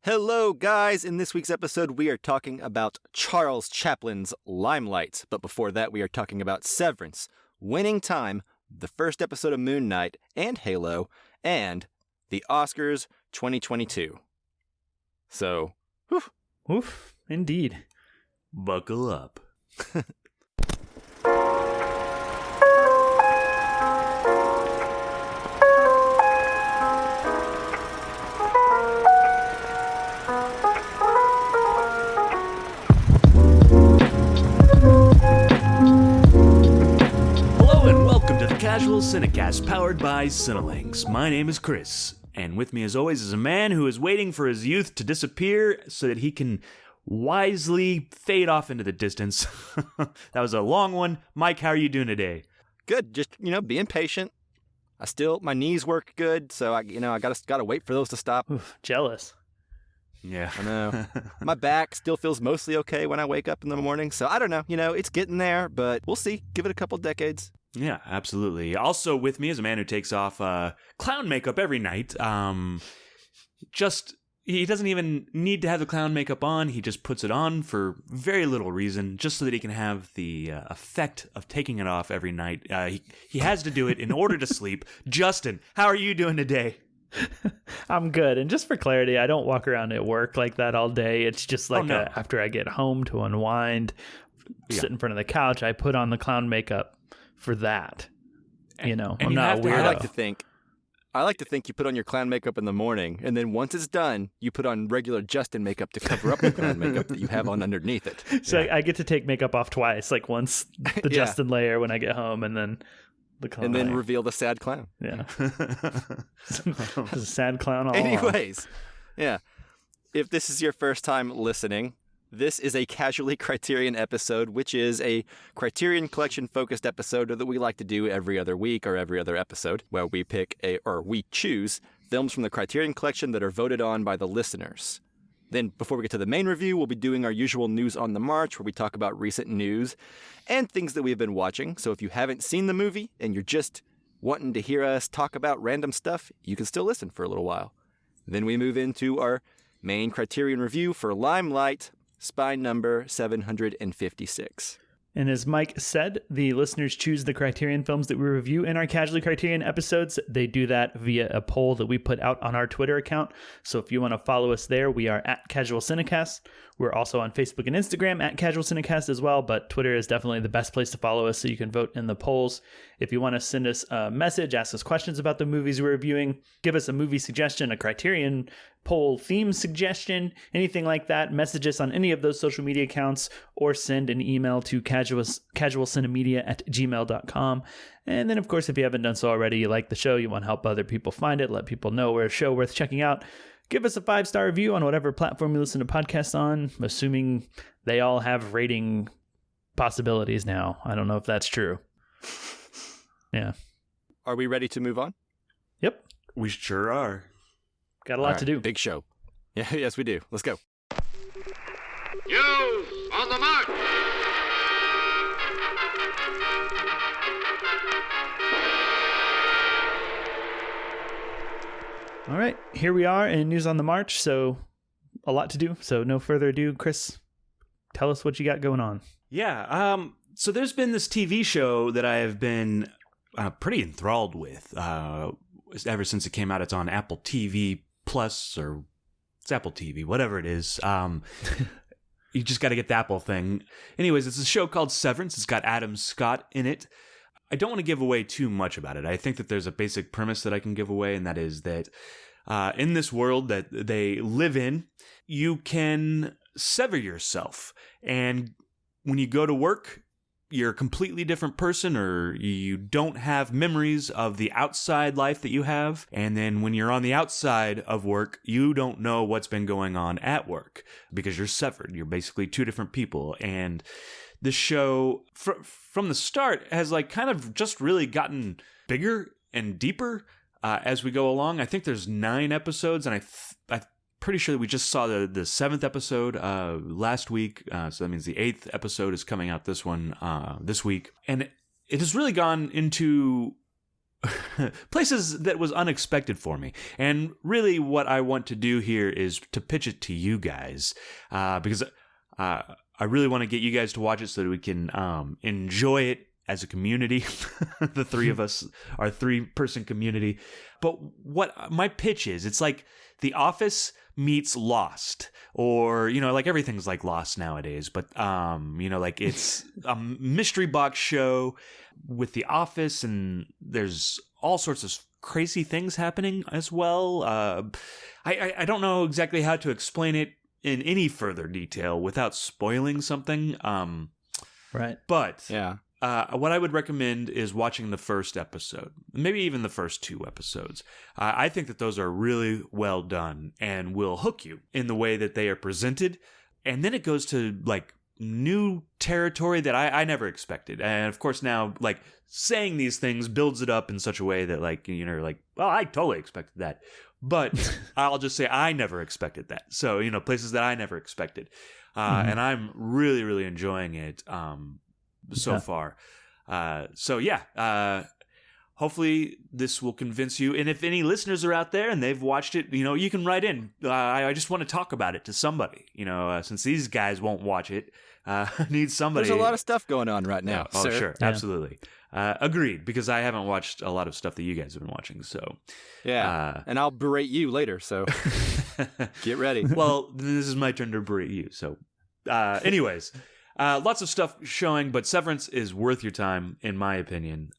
Hello, guys. In this week's episode, we are talking about Charles Chaplin's Limelight. But before that, we are talking about Severance, Winning Time, the first episode of Moonknight and Halo, and the Oscars 2022. So, Oof, indeed. Buckle up. Casual Cinecast, powered by Cinelinx. My name is Chris, and with me as always is a man who is waiting for his youth to disappear so that he can wisely fade off into the distance. That was a long one. Mike, how are you doing today? Good. Just, being patient. My knees work good, so I gotta wait for those to stop. Oof, jealous. Yeah. I know. My back still feels mostly okay when I wake up in the morning, so I don't know. It's getting there, but we'll see. Give it a couple decades. Yeah, absolutely. Also with me is a man who takes off clown makeup every night. He doesn't even need to have the clown makeup on. He just puts it on for very little reason, just so that he can have the effect of taking it off every night. He has to do it in order to sleep. Justin, how are you doing today? I'm good. And just for clarity, I don't walk around at work like that all day. It's just like after I get home to sit in front of the couch, I put on the clown makeup for that. I'm not a weirdo. I like to think you put on your clown makeup in the morning, and then once it's done, you put on regular Justin makeup to cover up the clown makeup that you have on underneath it. So I get to take makeup off twice, like once the Justin layer when I get home, and then the clown layer. Reveal the sad clown. Yeah. It's a sad clown all Anyways, yeah. If this is your first time listening, this is a casually Criterion episode, which is a Criterion Collection-focused episode that we like to do every other week or every other episode, where we we choose films from the Criterion Collection that are voted on by the listeners. Then, before we get to the main review, we'll be doing our usual News on the March, where we talk about recent news and things that we've been watching. So if you haven't seen the movie and you're just wanting to hear us talk about random stuff, you can still listen for a little while. Then we move into our main Criterion review for Limelight, Spine number 756. And as Mike said, the listeners choose the Criterion films that we review in our Casually Criterion episodes. They do that via a poll that we put out on our Twitter account. So if you want to follow us there, we are at Casual Cinecast. We're also on Facebook and Instagram at Casual Cinecast as well, but Twitter is definitely the best place to follow us so you can vote in the polls. If you want to send us a message, ask us questions about the movies we're reviewing, give us a movie suggestion, a Criterion poll theme suggestion, anything like that, message us on any of those social media accounts or send an email to casualcinemedia@gmail.com. And then, of course, if you haven't done so already, you like the show, you want to help other people find it, let people know we're a show worth checking out, give us a 5-star review on whatever platform you listen to podcasts on, assuming they all have rating possibilities now. I don't know if that's true. Yeah. Are we ready to move on? Yep. We sure are. Got a lot to do. Big show. Yeah, yes, we do. Let's go. News on the march! All right, here we are in News on the March, so a lot to do. So no further ado, Chris, tell us what you got going on. Yeah, so there's been this TV show that I have been pretty enthralled with ever since it came out. It's on Apple TV Plus, or it's Apple TV, whatever it is. You just got to get the Apple thing. Anyways, it's a show called Severance. It's got Adam Scott in it. I don't want to give away too much about it. I think that there's a basic premise that I can give away, and that is that in this world that they live in, you can sever yourself. And when you go to work, you're a completely different person, or you don't have memories of the outside life that you have. And then when you're on the outside of work, you don't know what's been going on at work because you're severed. You're basically two different people. And the show from the start has kind of just really gotten bigger and deeper as we go along. I think there's 9 episodes, and I'm pretty sure that we just saw the 7th episode last week. So that means the 8th episode is coming out this week. And it has really gone into places that was unexpected for me. And really what I want to do here is to pitch it to you guys, because I really want to get you guys to watch it so that we can enjoy it as a community. The three of us are a 3-person community. But what my pitch is, it's like The Office meets Lost, or, you know, like everything's like Lost nowadays, but, you know, like it's a mystery box show with The Office, and there's all sorts of crazy things happening as well. I don't know exactly how to explain it in any further detail without spoiling something. Right. But Yeah. what I would recommend is watching the first episode, maybe even the first 2 episodes. I think that those are really well done and will hook you in the way that they are presented. And then it goes to like new territory that I never expected. And of course now, like, saying these things builds it up in such a way that, like, you know, like, well, I totally expected that. But I'll just say I never expected that. So, you know, places that I never expected. And I'm really, really enjoying it so far. So yeah, hopefully this will convince you. And if any listeners are out there and they've watched it, you know, you can write in. I just want to talk about it to somebody, you know, since these guys won't watch it. I need somebody. There's a lot of stuff going on right now. Oh, sir. sure. Yeah. Absolutely. Agreed, because I haven't watched a lot of stuff that you guys have been watching. So Yeah. And I'll berate you later, so get ready. well, this is my turn to berate you. So anyways, lots of stuff showing, but Severance is worth your time, in my opinion.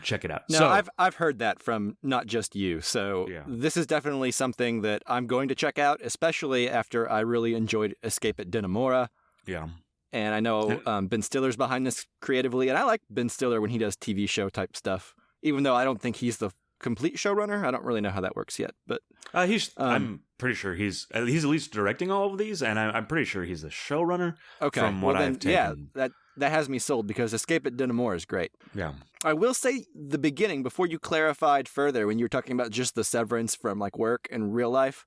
Check it out. No, So, I've heard that from not just you. So Yeah. this is definitely something that I'm going to check out, especially after I really enjoyed Escape at Dinamora. yeah. And I know Ben Stiller's behind this creatively, and I like Ben Stiller when he does TV show type stuff, even though I don't think he's the complete showrunner. I don't really know how that works yet, but I'm pretty sure he's at least directing all of these, and I'm pretty sure he's the showrunner. okay. From what I've taken. Yeah, that has me sold, because Escape at Dinamora is great. Yeah. I will say the beginning, before you clarified further, when you were talking about just the severance from like work and real life,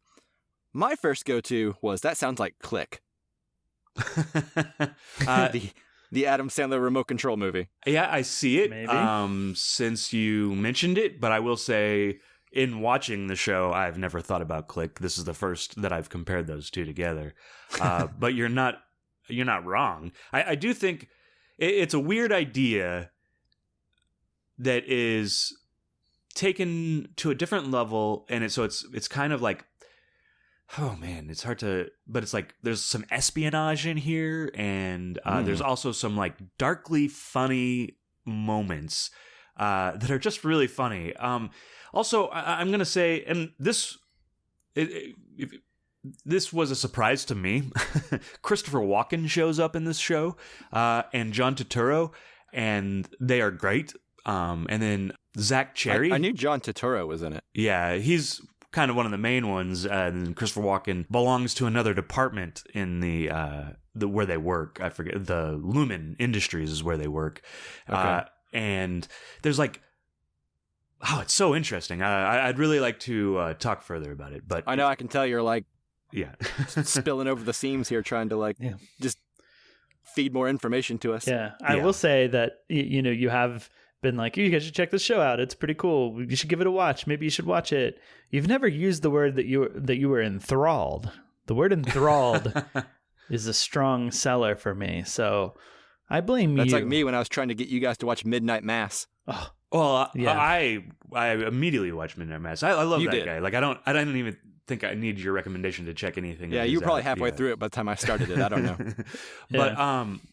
my first go-to was, that sounds like Click, the Adam Sandler remote control movie. Yeah, I see it. Maybe. Since you mentioned it, but I will say, in watching the show, I've never thought about Click. This is the first that I've compared those two together. But you're not wrong. I do think it's a weird idea that is taken to a different level, and it's kind of like, oh man, it's hard to, but it's like there's some espionage in here, and there's also some like darkly funny moments that are just really funny. Also, I'm gonna say, and this was a surprise to me. Christopher Walken shows up in this show, and John Turturro, and they are great. And then Zach Cherry. I knew John Turturro was in it. Yeah, he's kind of one of the main ones. And Christopher Walken belongs to another department in the where they work. I forget, the Lumen Industries is where they work. Okay. And there's like, oh, it's so interesting. I'd really like to talk further about it, but I know I can tell you're like yeah, spilling over the seams here, trying to like just feed more information to us. Yeah, I will say that you know, you have been like, you guys should check this show out. It's pretty cool. You should give it a watch. Maybe you should watch it. You've never used the word that you were enthralled. The word enthralled is a strong seller for me. So I blame you. That's like me when I was trying to get you guys to watch Midnight Mass. Oh, well, Yeah. I immediately watched Midnight Mass. I love You that did. guy. Like I don't even think I need your recommendation to check anything. Yeah, that you he's were probably out. halfway Yeah. through it by the time I started it. I don't know. But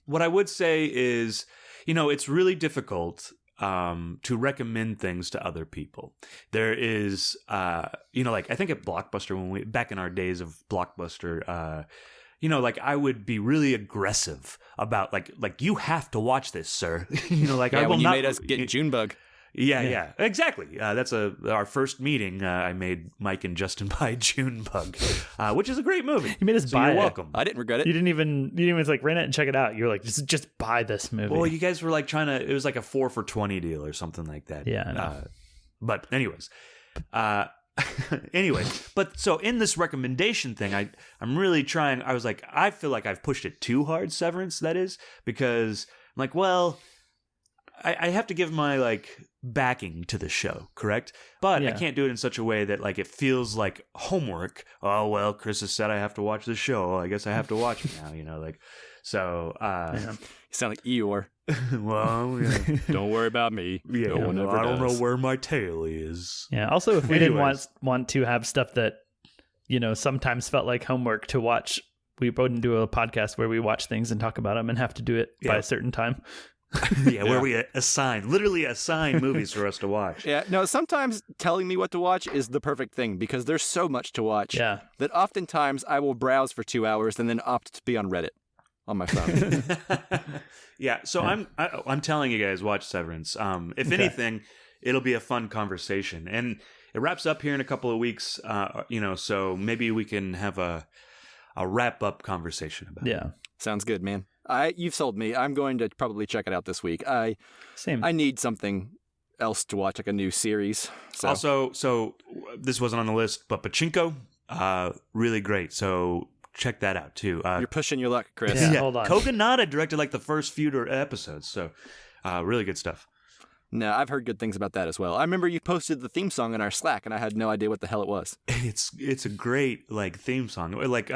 what I would say is, you know, it's really difficult to recommend things to other people. There is, you know, like I think at Blockbuster, back in our days of Blockbuster, you know, like I would be really aggressive about like you have to watch this, sir. You know, like Yeah, I will when you not made us get Junebug. Yeah, exactly. That's our first meeting. I made Mike and Justin buy Junebug, which is a great movie. You made us So buy you're it. welcome. I didn't regret you it. didn't even like rent it and check it out. You were like, just buy this movie. Well, you guys were like trying to. It was like a 4 for $20 deal or something like that. Yeah, I know. But anyways, but so in this recommendation thing, I'm really trying. I was like, I feel like I've pushed it too hard, Severance. That is because I'm like, well, I have to give my like backing to the show, correct? But I can't do it in such a way that like it feels like homework. Oh well, Chris has said I have to watch the show. I guess I have to watch it now. Like so. You sound like Eeyore. Well, yeah. Don't worry about me. Yeah, no one ever I don't does. know where my tail is. Yeah. Also, if we didn't want to have stuff that sometimes felt like homework to watch, we wouldn't do a podcast where we watch things and talk about them and have to do it by a certain time. Where we literally assign movies for us to watch. Yeah, no, sometimes telling me what to watch is the perfect thing because there's so much to watch that oftentimes I will browse for 2 hours and then opt to be on Reddit on my phone. So I'm telling you guys, watch Severance. If anything, it'll be a fun conversation. And it wraps up here in a couple of weeks, so maybe we can have a wrap-up conversation about it. Yeah. Sounds good, man. You've sold me. I'm going to probably check it out this week. Same. I need something else to watch, like a new series. So. Also, this wasn't on the list, but Pachinko, really great. So check that out too. You're pushing your luck, Chris. Yeah, hold on. Kogonada directed like the first few episodes, so really good stuff. No, I've heard good things about that as well. I remember you posted the theme song in our Slack, and I had no idea what the hell it was. It's a great like theme song. Like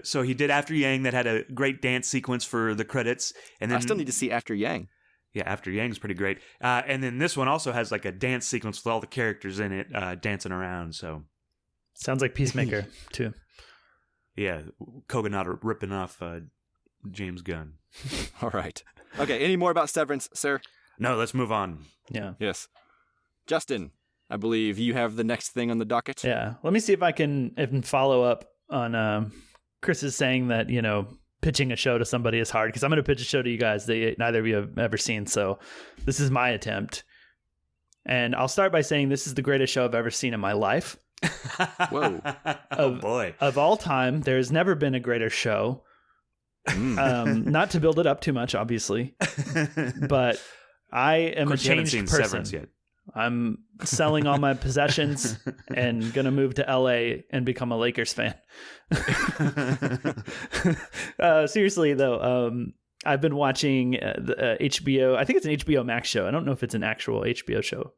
so he did After Yang that had a great dance sequence for the credits, and then I still need to see After Yang. Yeah, After Yang's pretty great. And then this one also has like a dance sequence with all the characters in it dancing around. So sounds like Peacemaker too. Yeah, Kogonada ripping off James Gunn. All right. Okay. Any more about Severance, sir? No, let's move on. Yeah. Yes. Justin, I believe you have the next thing on the docket. Yeah. Let me see if I can follow up on Chris's saying that, pitching a show to somebody is hard, because I'm going to pitch a show to you guys that neither of you have ever seen. So this is my attempt. And I'll start by saying this is the greatest show I've ever seen in my life. Whoa. Oh, boy. Of all time, there's never been a greater show. Not to build it up too much, obviously. But I am a changed person. Severance yet. I'm selling all my possessions and going to move to LA and become a Lakers fan. Seriously, though, I've been watching the HBO. I think it's an HBO Max show. I don't know if it's an actual HBO show.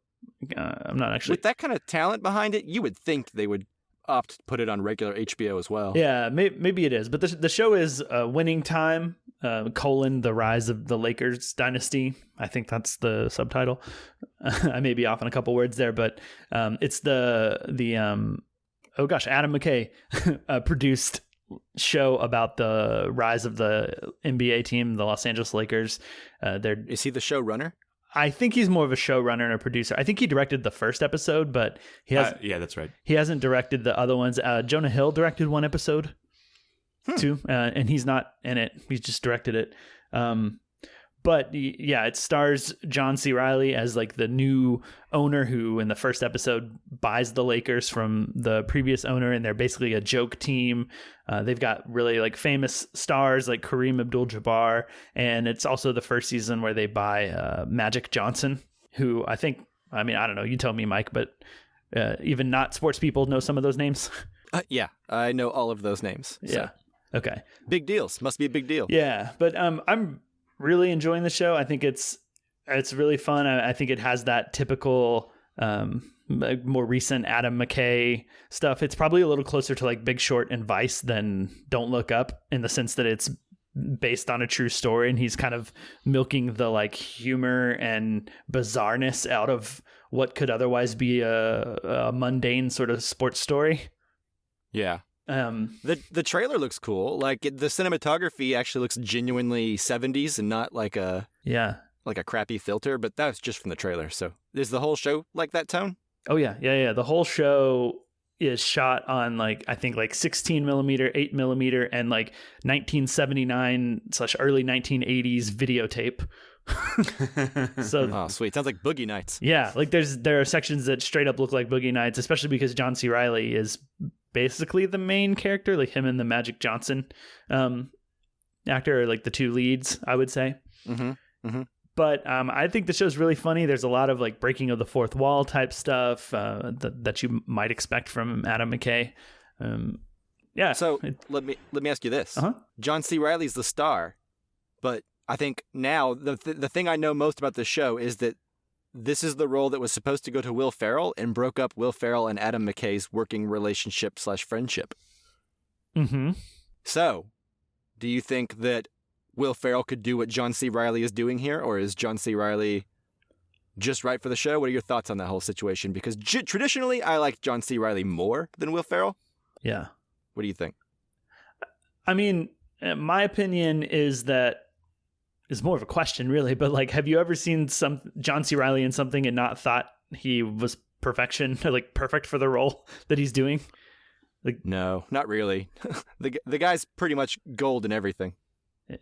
I'm not actually. With that kind of talent behind it, you would think they would opt to put it on regular HBO as well. Yeah, maybe it is. But the show is Winning Time, the Rise of the Lakers Dynasty. I think that's the subtitle. I may be off on a couple words there, but it's the Adam McKay produced show about the rise of the NBA team, the Los Angeles Lakers. Is he the showrunner? I think he's more of a showrunner and a producer. I think he directed the first episode, but he has. Yeah, that's right. He hasn't directed the other ones. Jonah Hill directed one episode, too, and he's not in it. He's just directed it. But yeah, it stars John C. Reilly as like the new owner who, in the first episode, buys the Lakers from the previous owner, and they're basically a joke team. They've got really like famous stars like Kareem Abdul-Jabbar, and it's also the first season where they buy Magic Johnson, who I don't know. You tell me, Mike, but even not sports people know some of those names. Yeah, I know all of those names. So. Yeah. Okay. Big deals. Must be a big deal. Yeah, but I'm really enjoying the show. I think it's really fun. I think it has that typical more recent Adam McKay stuff. It's probably a little closer to like Big Short and Vice than Don't Look Up, in the sense that it's based on a true story, and he's kind of milking the like humor and bizarreness out of what could otherwise be a mundane sort of sports story. Yeah. The trailer looks cool. Like the cinematography actually looks genuinely 70s and not like a crappy filter, but that was just from the trailer. So is the whole show like that tone? Oh yeah. The whole show is shot on like, I think like 16 millimeter, 8 millimeter, and like 1979/early 1980s videotape. So oh sweet, sounds like Boogie Nights. Yeah, like there are sections that straight up look like Boogie Nights, especially because John C. Reilly is basically the main character, like him and the Magic Johnson actor are like the two leads, I would say. But I think the show's really funny. There's a lot of like breaking of the fourth wall type stuff that you might expect from Adam McKay. Yeah. So let me ask you this: John C. Reilly's the star, but I think now the thing I know most about the show is that this is the role that was supposed to go to Will Ferrell and broke up Will Ferrell and Adam McKay's working relationship / friendship. Mm-hmm. So, do you think that Will Ferrell could do what John C. Reilly is doing here, or is John C. Reilly just right for the show? What are your thoughts on that whole situation? Because traditionally, I like John C. Reilly more than Will Ferrell. Yeah. What do you think? I mean, my opinion is that is more of a question, really. But like, have you ever seen some John C. Reilly in something and not thought he was perfection, or like perfect for the role that he's doing? Like, no, not really. The guy's pretty much gold in everything.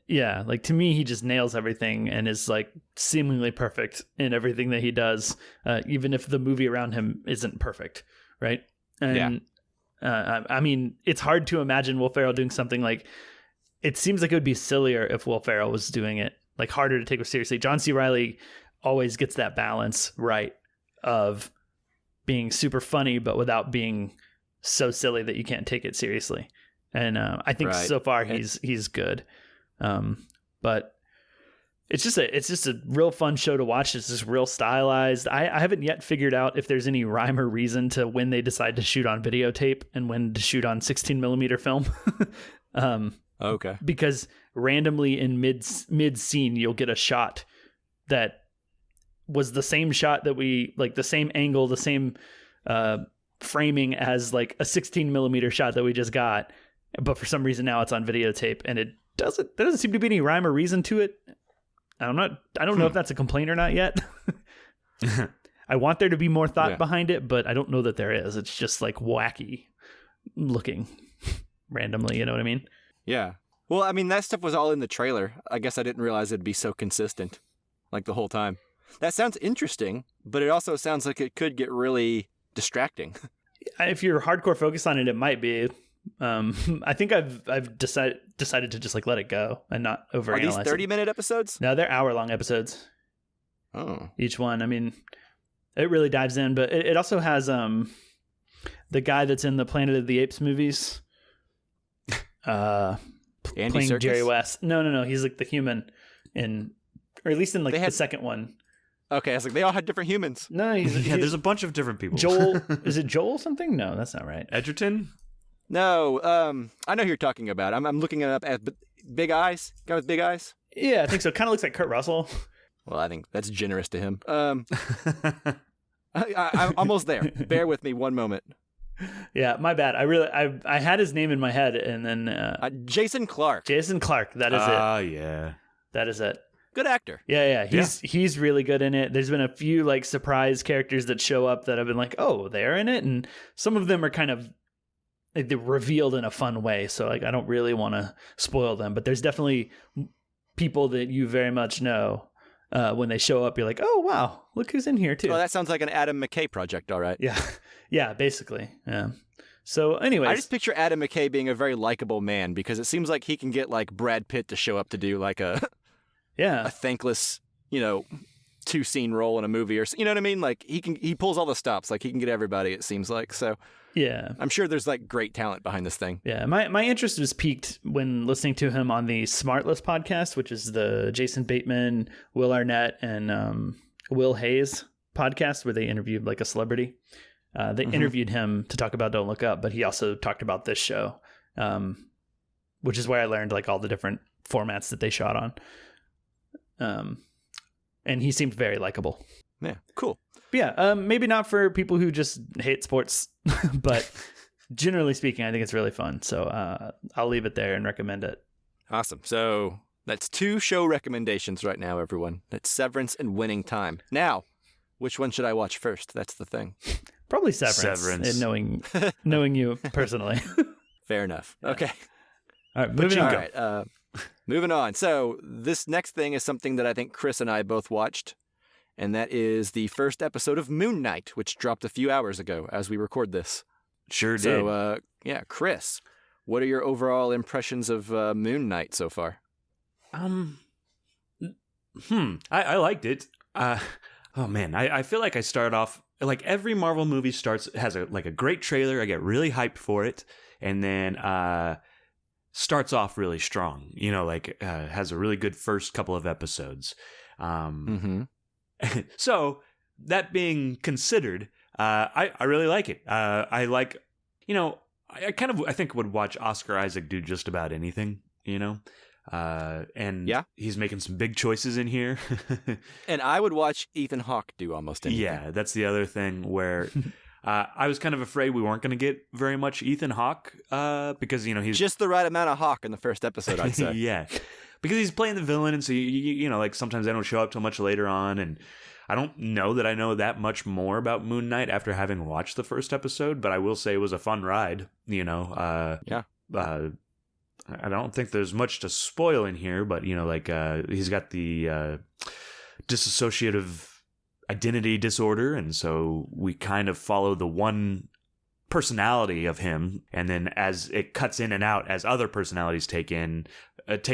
Yeah, like to me, he just nails everything and is like seemingly perfect in everything that he does, even if the movie around him isn't perfect, right? And I mean, it's hard to imagine Will Ferrell doing something like. It seems like it would be sillier if Will Ferrell was doing it, like harder to take seriously. John C. Reilly always gets that balance right of being super funny, but without being so silly that you can't take it seriously. And I think so far he's good. But it's just a real fun show to watch. It's just real stylized. I haven't yet figured out if there's any rhyme or reason to when they decide to shoot on videotape and when to shoot on 16mm film. Okay. Because randomly in mid scene, you'll get a shot that was the same shot that we like, the same angle, the same framing as like a 16mm shot that we just got. But for some reason now it's on videotape, and there doesn't seem to be any rhyme or reason to it. I don't know if that's a complaint or not yet. I want there to be more thought behind it, but I don't know that there is. It's just like wacky looking randomly. You know what I mean? Yeah. Well, I mean, that stuff was all in the trailer. I guess I didn't realize it'd be so consistent, like the whole time. That sounds interesting, but it also sounds like it could get really distracting. If you're hardcore focused on it, it might be. I think I've decided to just like let it go and not overanalyze. Are these 30-minute episodes? No, they're hour-long episodes. Oh. Each one. I mean, it really dives in, but it also has the guy that's in the Planet of the Apes movies. Andy playing Serkis? Jerry West. No. He's like the human or at least in like the second one. Okay, I was like, they all had different humans. No, there's a bunch of different people. Joel, is it Joel something? No, that's not right. Edgerton? No, I know who you're talking about. I'm looking it up as Big Eyes. Guy with big eyes. Yeah, I think so. Kind of looks like Kurt Russell. Well, I think that's generous to him. I'm almost there. Bear with me one moment. Yeah, my bad. I had his name in my head, and then Jason Clarke. Jason Clarke. That is it. Oh yeah, that is it. Good actor. Yeah. He's really good in it. There's been a few like surprise characters that show up that I've been like, oh, they're in it, and some of them are kind of they're revealed in a fun way. So like, I don't really want to spoil them, but there's definitely people that you very much know. When they show up, you're like, oh, wow, look who's in here, too. Well, that sounds like an Adam McKay project, all right. Yeah, basically. Yeah. So anyways. I just picture Adam McKay being a very likable man because it seems like he can get like Brad Pitt to show up to do like a thankless, 2-scene role in a movie or, you know what I mean? Like he pulls all the stops. Like he can get everybody, it seems like. So yeah, I'm sure there's like great talent behind this thing. Yeah. My interest was piqued when listening to him on the Smartless podcast, which is the Jason Bateman, Will Arnett, and Will Hayes podcast where they interviewed like a celebrity. They interviewed him to talk about Don't Look Up, but he also talked about this show, which is where I learned like all the different formats that they shot on. And he seemed very likable. Yeah, cool. But yeah, maybe not for people who just hate sports, but generally speaking, I think it's really fun. So I'll leave it there and recommend it. Awesome. So that's 2 show recommendations right now, everyone. That's Severance and Winning Time. Now, which one should I watch first? That's the thing. Probably Severance. And knowing you personally. Fair enough. Yeah. Okay. All right, moving on. All right, moving on. So this next thing is something that I think Chris and I both watched, and that is the first episode of Moonknight, which dropped a few hours ago as we record this. Sure did. So, Chris, what are your overall impressions of Moonknight so far? I liked it. Oh man, I feel like I started off like every Marvel movie has a great trailer. I get really hyped for it, and then starts off really strong. Has a really good first couple of episodes. So that being considered, I really like it. I like, I think would watch Oscar Isaac do just about anything, and he's making some big choices in here. And I would watch Ethan Hawke do almost anything. Yeah, that's the other thing where I was kind of afraid we weren't going to get very much Ethan Hawke because, he's just the right amount of Hawke in the first episode, I'd say. Yeah, because he's playing the villain, and so like sometimes they don't show up till much later on, and I don't know that I know that much more about Moon Knight after having watched the first episode, but I will say it was a fun ride. I don't think there's much to spoil in here, but he's got the dissociative identity disorder, and so we kind of follow the one personality of him, and then as it cuts in and out as other personalities take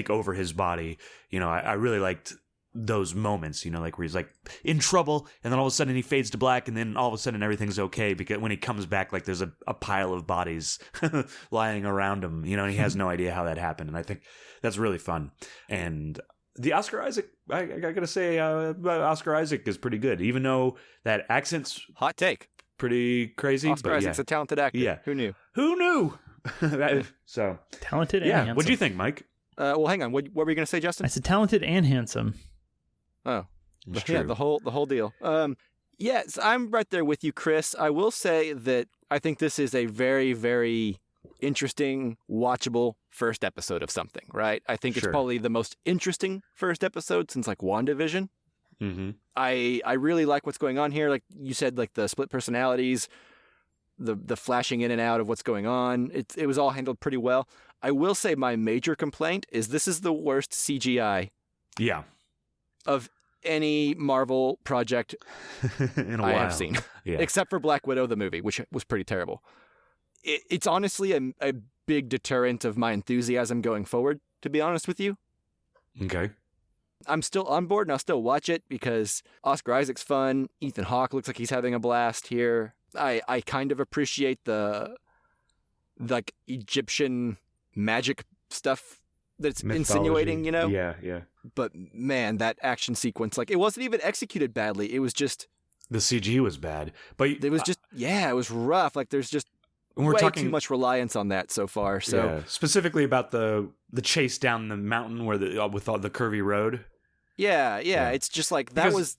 over his body, I really liked those moments, where he's like in trouble, and then all of a sudden he fades to black, and then all of a sudden everything's okay, because when he comes back, like there's a pile of bodies lying around him, and he has no idea how that happened, and I think that's really fun. And the Oscar Isaac, I gotta say, Oscar Isaac is pretty good, even though that accent's hot take, pretty crazy. Oscar Isaac's a talented actor. Yeah, who knew? So talented and handsome. What do you think, Mike? Well, hang on. What were you going to say, Justin? I said talented and handsome. Oh, yeah, the whole deal. Yes, I'm right there with you, Chris. I will say that I think this is a very, very interesting, watchable first episode of something, right? I think it's probably the most interesting first episode since like WandaVision. Mm-hmm. I really like what's going on here. Like you said, like the split personalities, the flashing in and out of what's going on. It was all handled pretty well. I will say my major complaint is this is the worst CGI of any Marvel project in a I while. have seen, except for Black Widow, the movie, which was pretty terrible. It's honestly a big deterrent of my enthusiasm going forward, to be honest with you. Okay. I'm still on board and I'll still watch it because Oscar Isaac's fun. Ethan Hawke looks like he's having a blast here. I kind of appreciate the like Egyptian magic stuff that's Mythology. insinuating, Yeah. But man, that action sequence, like it wasn't even executed badly. It was just the CG was bad, but it was just it was rough. Like there's just too much reliance on that so far. So specifically about the chase down the mountain where with all the curvy road. Yeah. It's just like that was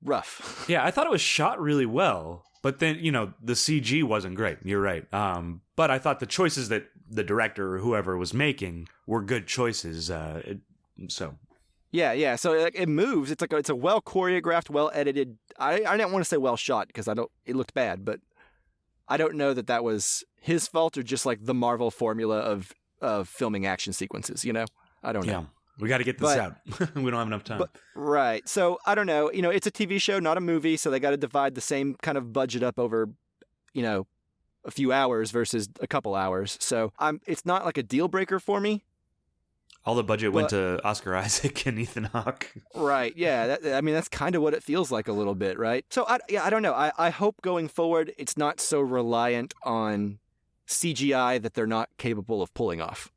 rough. Yeah, I thought it was shot really well, but then the CG wasn't great. You're right. But I thought the choices that the director or whoever was making were good choices. So like it moves. It's a well choreographed, well edited. I didn't want to say well shot because it looked bad, but I don't know that was his fault or just like the Marvel formula of filming action sequences. I don't know. Yeah, we got to get this out. We don't have enough time. Right. So I don't know. It's a TV show, not a movie, so they got to divide the same kind of budget up over, a few hours versus a couple hours. So it's not like a deal breaker for me. All the budget went to Oscar Isaac and Ethan Hawke. Right. Yeah. That's kind of what it feels like a little bit, right? So I don't know. I hope going forward it's not so reliant on CGI that they're not capable of pulling off.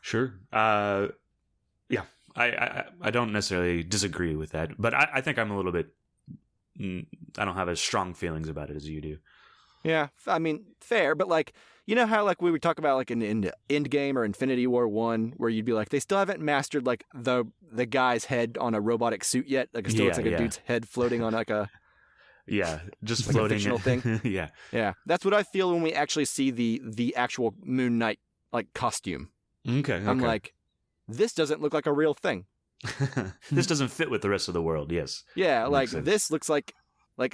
Sure. Yeah. I don't necessarily disagree with that, but I think I'm a little bit. I don't have as strong feelings about it as you do. Yeah, fair, but like, how like we would talk about like in Endgame or Infinity War 1, where you'd be like, they still haven't mastered like the guy's head on a robotic suit yet. Like it still looks like a dude's head floating on like a just like floating a fictional thing. Yeah. That's what I feel when we actually see the actual Moon Knight like costume. Okay. I'm like, this doesn't look like a real thing. This doesn't fit with the rest of the world. Yes. Yeah, like this looks like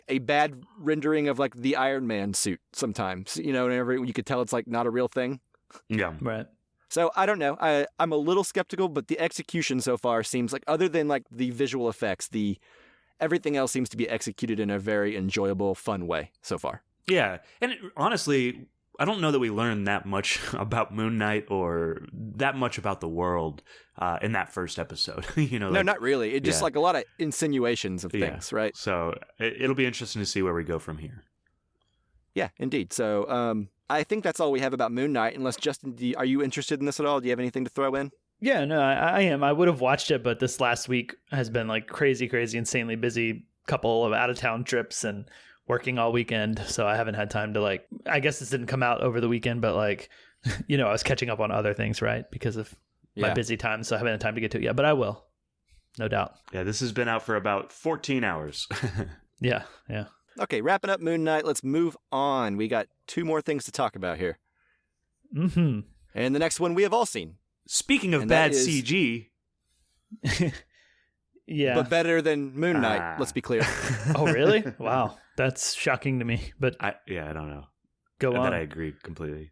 a bad rendering of like the Iron Man suit sometimes, whenever you could tell it's like not a real thing. Yeah. Right. So I don't know. I'm a little skeptical, but the execution so far seems like, other than like the visual effects, everything else seems to be executed in a very enjoyable, fun way so far. Yeah. And honestly, I don't know that we learned that much about Moon Knight or that much about the world in that first episode. No, not really. It's just like a lot of insinuations of things, right? So it'll be interesting to see where we go from here. Yeah, indeed. So I think that's all we have about Moon Knight, unless, Justin, are you interested in this at all? Do you have anything to throw in? Yeah, no, I am. I would have watched it, but this last week has been like crazy, insanely busy couple of out-of-town trips and working all weekend, so I haven't had time to I guess this didn't come out over the weekend, but I was catching up on other things, right? Because of my busy time, so I haven't had time to get to it yet, but I will. No doubt. Yeah, this has been out for about 14 hours. Yeah. Okay, wrapping up Moon Knight, let's move on. We got 2 more things to talk about here. Mm-hmm. And the next one we have all seen. Speaking of bad CG... Yeah. But better than Moon Knight, let's be clear. Oh, really? Wow. That's shocking to me, but... I don't know. Go on. That I agree completely.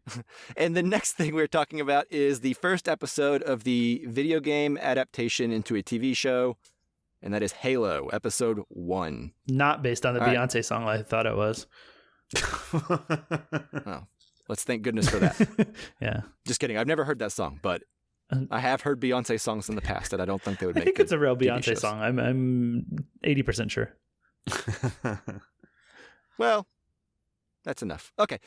And the next thing we're talking about is the first episode of the video game adaptation into a TV show, and that is Halo, episode 1. Not based on the Beyonce song I thought it was. Oh, let's thank goodness for that. Yeah. Just kidding. I've never heard that song, but I have heard Beyonce songs in the past that I don't think they would make. I think it's a real TV Beyonce shows. song. I'm 80% sure. Well, that's enough. Okay.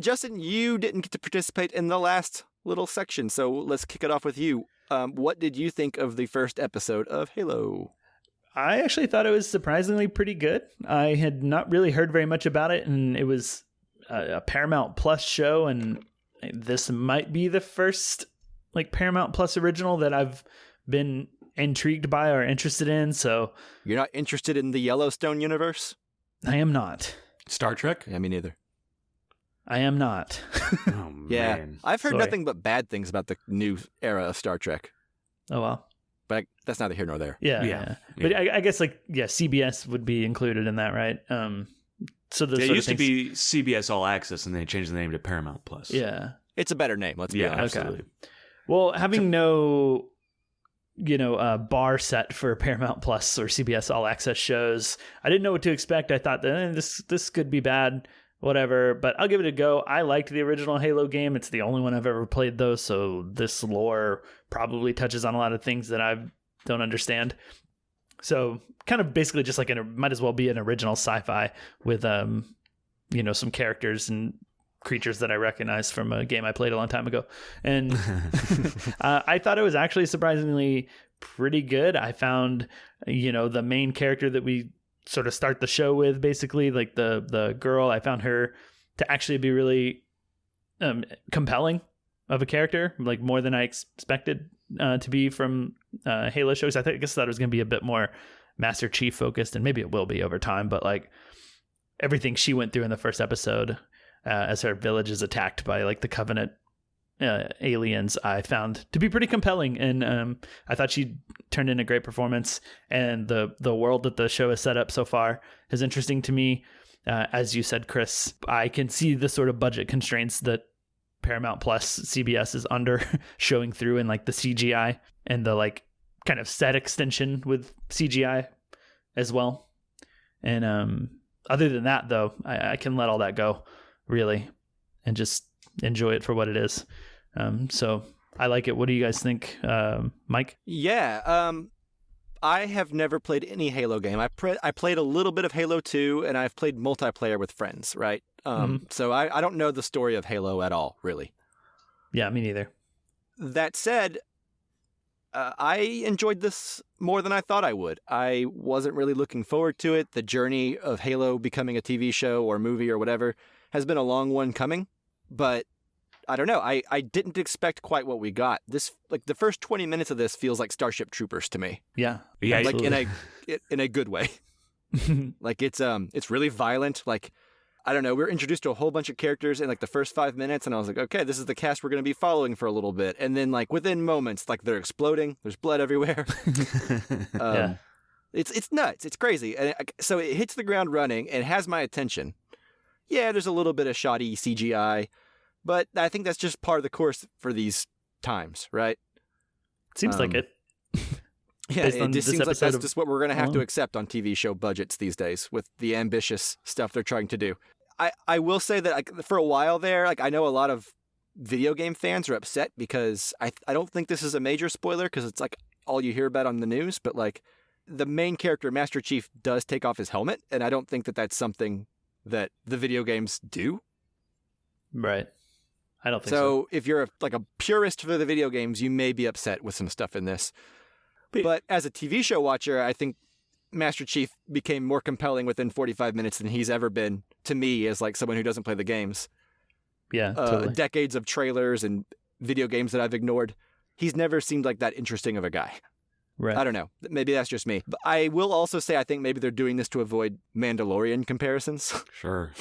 Justin, you didn't get to participate in the last little section, so let's kick it off with you. What did you think of the first episode of Halo? I actually thought it was surprisingly pretty good. I had not really heard very much about it, and it was a Paramount Plus show, and this might be the first Paramount Plus original that I've been intrigued by or interested in. So You're not interested in the Yellowstone universe? I am not. Star Trek? Yeah, me neither. I am not. Oh, Yeah, man. I've heard Sorry. nothing but bad things about the new era of Star Trek, Oh, well. but that's neither here nor there. Yeah. But I guess CBS would be included in that, right? So the It sort used of to things- be CBS All Access, and they changed the name to Paramount Plus. Yeah. It's a better name, let's be Yeah, honest. absolutely. Well, having no, bar set for Paramount Plus or CBS All Access shows, I didn't know what to expect. I thought that this could be bad, whatever. But I'll give it a go. I liked the original Halo game. It's the only one I've ever played, though. So this lore probably touches on a lot of things that I don't understand. So kind of basically just might as well be an original sci-fi with some characters and creatures that I recognize from a game I played a long time ago. And I thought it was actually surprisingly pretty good. I found, the main character that we sort of start the show with, basically, the girl, I found her to actually be really compelling of a character, more than I expected to be from Halo shows. I guess thought it was going to be a bit more Master Chief focused, and maybe it will be over time, but everything she went through in the first episode as her village is attacked by the Covenant aliens, I found to be pretty compelling, and I thought she turned in a great performance, and the world that the show has set up so far is interesting to me. As you said, Chris, I can see the sort of budget constraints that Paramount Plus CBS is under showing through in the CGI and the kind of set extension with CGI as well. And other than that, though, I can let all that go, really, and just enjoy it for what it is. So I like it. What do you guys think, Mike? Yeah, I have never played any Halo game. I played a little bit of Halo 2, and I've played multiplayer with friends, right? So I don't know the story of Halo at all, really. Yeah, me neither. That said, I enjoyed this more than I thought I would. I wasn't really looking forward to it. The journey of Halo becoming a TV show or movie or whatever has been a long one coming, but I don't know. I didn't expect quite what we got. This, the first 20 minutes of this feels like Starship Troopers to me. Yeah, Yeah, absolutely. in a good way. It's really violent. I don't know. We're introduced to a whole bunch of characters in the first 5 minutes, and I was like, okay, this is the cast we're going to be following for a little bit. And then within moments, they're exploding. There's blood everywhere. Yeah. It's nuts. It's crazy. And so it hits the ground running and has my attention. Yeah, there's a little bit of shoddy CGI, but I think that's just part of the course for these times, right? Seems like it. Yeah, Based it on just this seems like episode that's of- just what we're going to have to alone. accept on TV show budgets these days with the ambitious stuff they're trying to do. I will say that for a while there, I know a lot of video game fans are upset because I don't think this is a major spoiler because it's all you hear about on the news, but the main character, Master Chief, does take off his helmet, and I don't think that that's something that the video games do. Right. I don't think so. So if you're a purist for the video games, you may be upset with some stuff in this. But as a TV show watcher, I think Master Chief became more compelling within 45 minutes than he's ever been to me as like someone who doesn't play the games. Yeah, totally. Decades of trailers and video games that I've ignored. He's never seemed like that interesting of a guy. Right. I don't know. Maybe that's just me. But I will also say I think maybe they're doing this to avoid Mandalorian comparisons. Sure.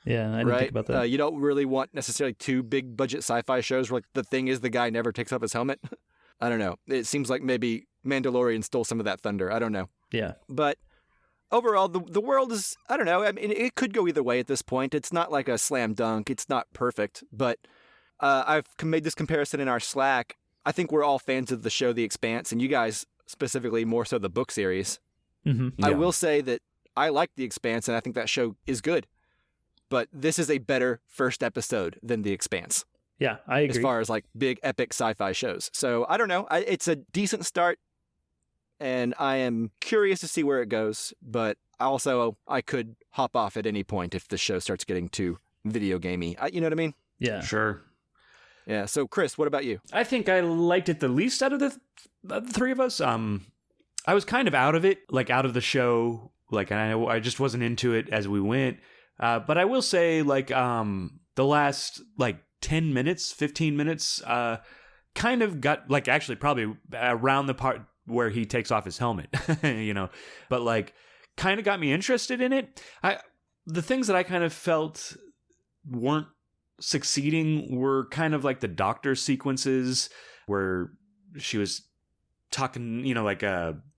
Yeah, I didn't think about that. You don't really want necessarily two big budget sci-fi shows where like, the thing is the guy never takes off his helmet. I don't know. It seems like maybe Mandalorian stole some of that thunder. I don't know. Yeah. But overall, the world is, I don't know. I mean, it could go either way at this point. It's not like a slam dunk. It's not perfect. But I've made this comparison in our Slack. I think we're all fans of the show The Expanse, and you guys specifically more so the book series. Mm-hmm. I will say that I like The Expanse, and I think that show is good. But this is a better first episode than The Expanse. Yeah, I agree. As far as like big epic sci-fi shows. So I don't know. It's a decent start, and I am curious to see where it goes. But also, I could hop off at any point if the show starts getting too video gamey. You know what I mean? Yeah. Sure. Yeah. So Chris, what about you? I think I liked it the least out of the three of us. I was kind of out of it, like out of the show. Like I just wasn't into it as we went. But I will say, like, the last, like, 10 minutes, 15 minutes, kind of got, like, actually probably around the part where he takes off his helmet, you know, but, like, kind of got me interested in it. The things that I kind of felt weren't succeeding were kind of like the doctor sequences where she was talking, you know, like,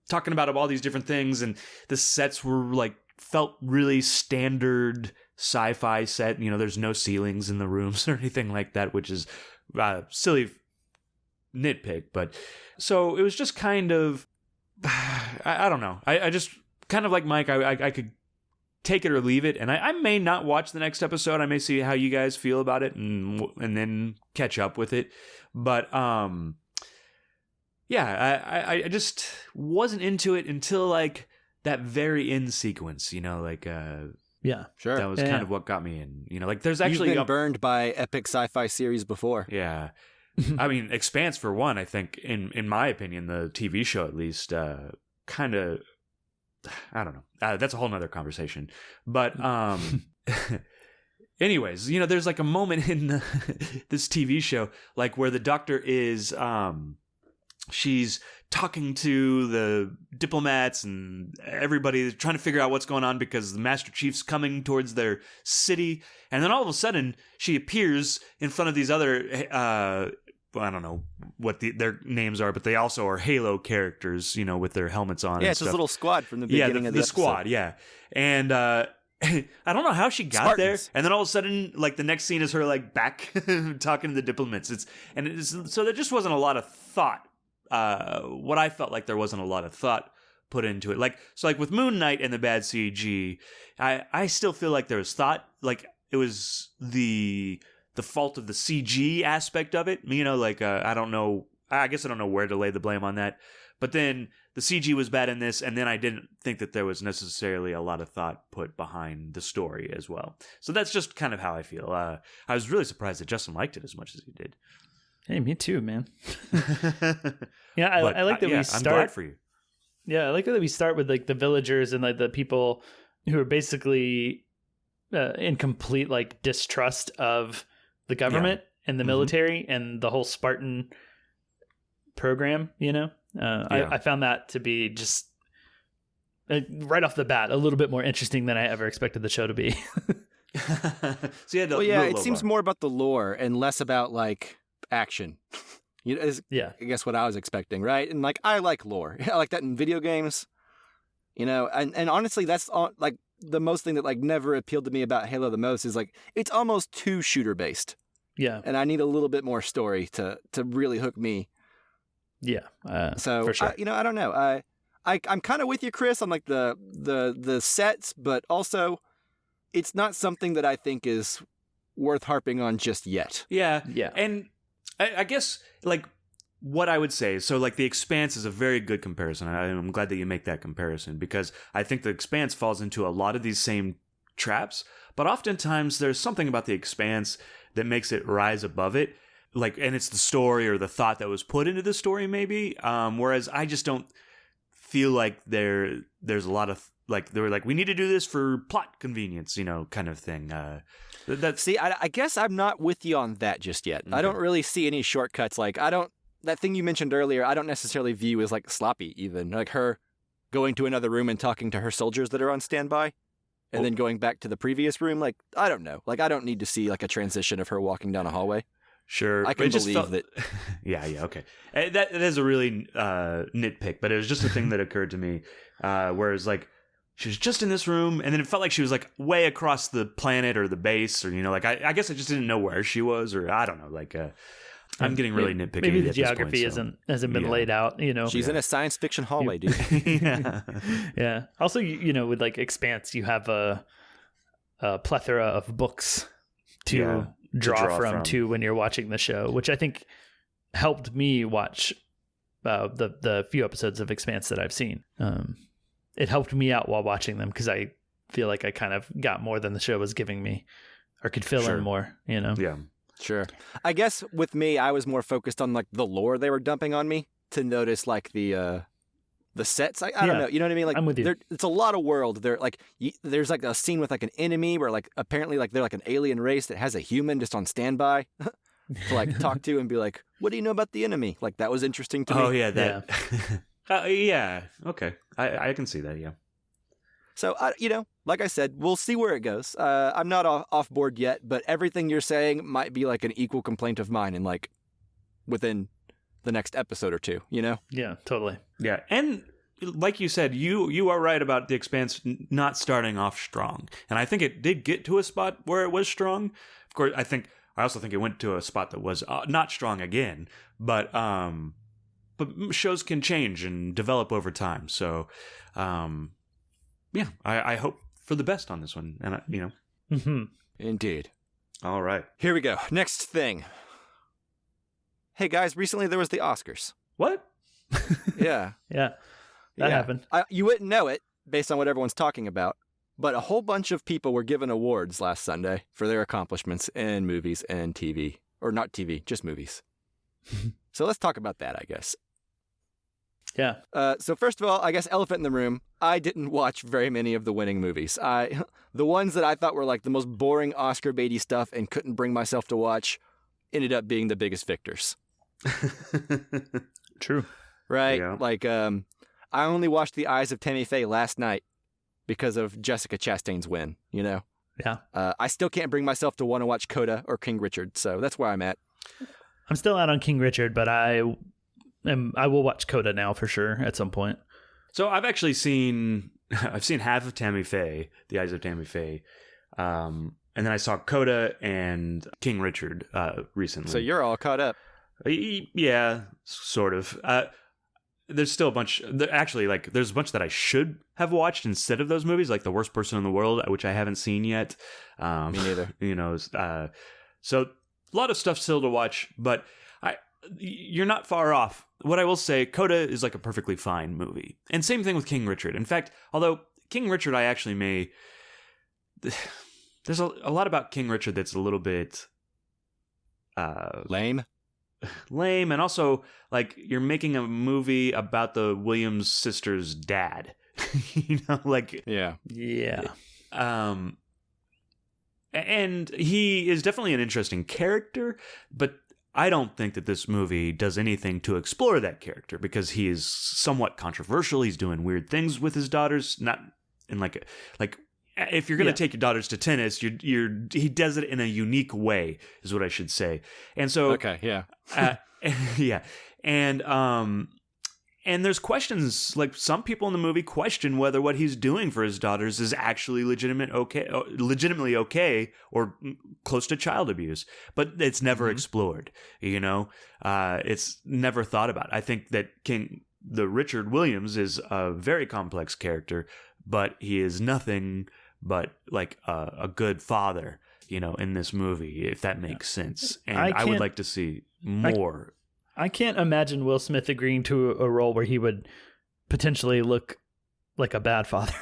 talking about all these different things, and the sets were, like, felt really standard sci-fi set. You know, there's no ceilings in the rooms or anything like that, which is silly nitpick. But so it was just kind of, I don't know. I just kind of like Mike, I could take it or leave it. And I may not watch the next episode. I may see how you guys feel about it and then catch up with it. But yeah, I just wasn't into it until like that very end sequence, you know, like yeah, sure. That was kind of what got me in. You know, like there's actually You've been burned by epic sci-fi series before. Yeah. I mean, Expanse for one, I think in my opinion, the TV show at least kind of, I don't know. That's a whole nother conversation. But anyways, you know, there's like a moment in this TV show like where the doctor is she's talking to the diplomats and everybody trying to figure out what's going on because the Master Chief's coming towards their city. And then all of a sudden she appears in front of these other, I don't know what their names are, but they also are Halo characters, you know, with their helmets on. Yeah, and it's stuff. this little squad from the beginning of the squad. Yeah. And, I don't know how she got Spartans. there, and then all of a sudden, like the next scene is her like back talking to the diplomats. So there just wasn't a lot of thought. What I felt like there wasn't a lot of thought put into it. Like with Moonknight and the bad CG, I still feel like there was thought. Like it was the fault of the CG aspect of it. You know, like I don't know. I guess I don't know where to lay the blame on that. But then the CG was bad in this, and then I didn't think that there was necessarily a lot of thought put behind the story as well. So that's just kind of how I feel. I was really surprised that Justin liked it as much as he did. Hey, me too, man. Yeah, I like that we start. I'm glad for you. Yeah, I like that we start with like the villagers and like the people who are basically in complete like distrust of the government and the military and the whole Spartan program. You know, I found that to be just right off the bat a little bit more interesting than I ever expected the show to be. So it seems more about the lore and less about like action. You know, I guess what I was expecting, right? And like I like lore. I like that in video games. You know, and honestly, that's like the most thing that like never appealed to me about Halo the most is like it's almost too shooter based. Yeah, and I need a little bit more story to really hook me. Yeah, so for sure. I don't know. I'm kind of with you, Chris, on like the sets, but also it's not something that I think is worth harping on just yet. Yeah, yeah, and I guess like what I would say is, so like The Expanse is a very good comparison. I'm glad that you make that comparison because I think The Expanse falls into a lot of these same traps, but oftentimes there's something about The Expanse that makes it rise above it. Like, and it's the story or the thought that was put into the story maybe. Whereas I just don't feel like there's a lot of like they were like, we need to do this for plot convenience, kind of thing. See, I guess I'm not with you on that just yet. Okay. I don't really see any shortcuts. Like, that thing you mentioned earlier, I don't necessarily view as like sloppy even. Like her going to another room and talking to her soldiers that are on standby and then going back to the previous room. Like, I don't know. Like, I don't need to see like a transition of her walking down a hallway. Sure. I can believe that. Yeah, okay. That is a really nitpick, but it was just a thing that occurred to me. Whereas, like, she was just in this room, and then it felt like she was, like, way across the planet or the base, or, like, I guess I just didn't know where she was, or I don't know. Like, I'm getting really nitpicky. Maybe the at this geography point, hasn't been laid out, She's in a science fiction hallway, dude. Yeah. Also, with, like, Expanse, you have a plethora of books to draw from too when you're watching the show, which I think helped me watch the few episodes of Expanse that I've seen. It helped me out while watching them because I feel like I kind of got more than the show was giving me, or could fill in more. Yeah, sure. I guess with me, I was more focused on like the lore they were dumping on me to notice like the sets. I don't know. You know what I mean? Like, I'm with you. It's a lot of world. There's like a scene with like an enemy where like apparently like they're like an alien race that has a human just on standby to like talk to and be like, what do you know about the enemy? Like, that was interesting to me. Oh yeah, that. Yeah. Okay, I can see that. Yeah. So like I said, we'll see where it goes. I'm not off board yet, but everything you're saying might be like an equal complaint of mine, and like within the next episode or two. Yeah, totally. Yeah, and like you said, you are right about The Expanse not starting off strong, and I think it did get to a spot where it was strong. Of course, I also think it went to a spot that was not strong again, but shows can change and develop over time. So, yeah, I hope for the best on this one, and Mm-hmm. Indeed. All right, here we go. Next thing. Hey guys, recently there was the Oscars. What? Yeah. Yeah. That happened. You wouldn't know it based on what everyone's talking about, but a whole bunch of people were given awards last Sunday for their accomplishments in movies and TV. Or not TV, just movies. So let's talk about that, I guess. Yeah. So first of all, I guess elephant in the room, I didn't watch very many of the winning movies. The ones that I thought were like the most boring Oscar baity stuff and couldn't bring myself to watch ended up being the biggest victors. True. Right? Yeah. Like, I only watched The Eyes of Tammy Faye last night because of Jessica Chastain's win, Yeah. I still can't bring myself to want to watch Coda or King Richard, so that's where I'm at. I'm still out on King Richard, but I will watch Coda now for sure at some point. So I've actually seen half of Tammy Faye, The Eyes of Tammy Faye, and then I saw Coda and King Richard recently. So you're all caught up. Yeah, sort of. There's still a bunch. Actually, like, there's a bunch that I should have watched instead of those movies, like The Worst Person in the World, which I haven't seen yet. Me neither. So a lot of stuff still to watch, but you're not far off. What I will say, Coda is like a perfectly fine movie. And same thing with King Richard. In fact, although King Richard, I actually may... There's a lot about King Richard that's a little bit... Lame, and also, like, you're making a movie about the Williams sisters' dad. Yeah. And he is definitely an interesting character, but I don't think that this movie does anything to explore that character because he is somewhat controversial. He's doing weird things with his daughters, not in like if you're going to take your daughters to tennis, he does it in a unique way, is what I should say. And so, okay, yeah, yeah, and there's questions, like, some people in the movie question whether what he's doing for his daughters is actually legitimately okay, or close to child abuse. But it's never explored. It's never thought about. I think that the Richard Williams is a very complex character, but he is nothing but like a good father, in this movie, if that makes sense. And I would like to see more. I can't imagine Will Smith agreeing to a role where he would potentially look like a bad father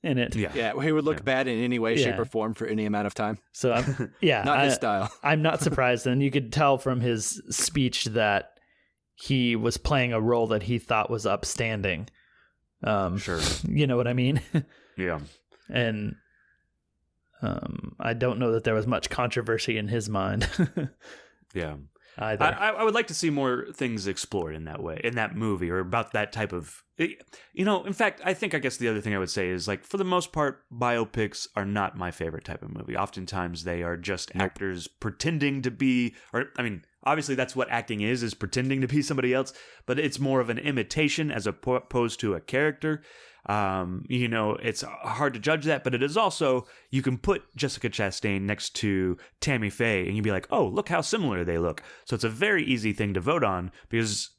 in it. Yeah, he would look bad in any way, shape, or form for any amount of time. So, not his style. I'm not surprised. And you could tell from his speech that he was playing a role that he thought was upstanding. Sure. You know what I mean? Yeah. And I don't know that there was much controversy in his mind. Yeah. Either. I would like to see more things explored in that way, in that movie, or about that type of, in fact, I guess the other thing I would say is, like, for the most part, biopics are not my favorite type of movie. Oftentimes they are just actors pretending to be, obviously that's what acting is pretending to be somebody else, but it's more of an imitation as opposed to a character. It's hard to judge that, but it is also, you can put Jessica Chastain next to Tammy Faye and you'd be like, oh, look how similar they look. So it's a very easy thing to vote on because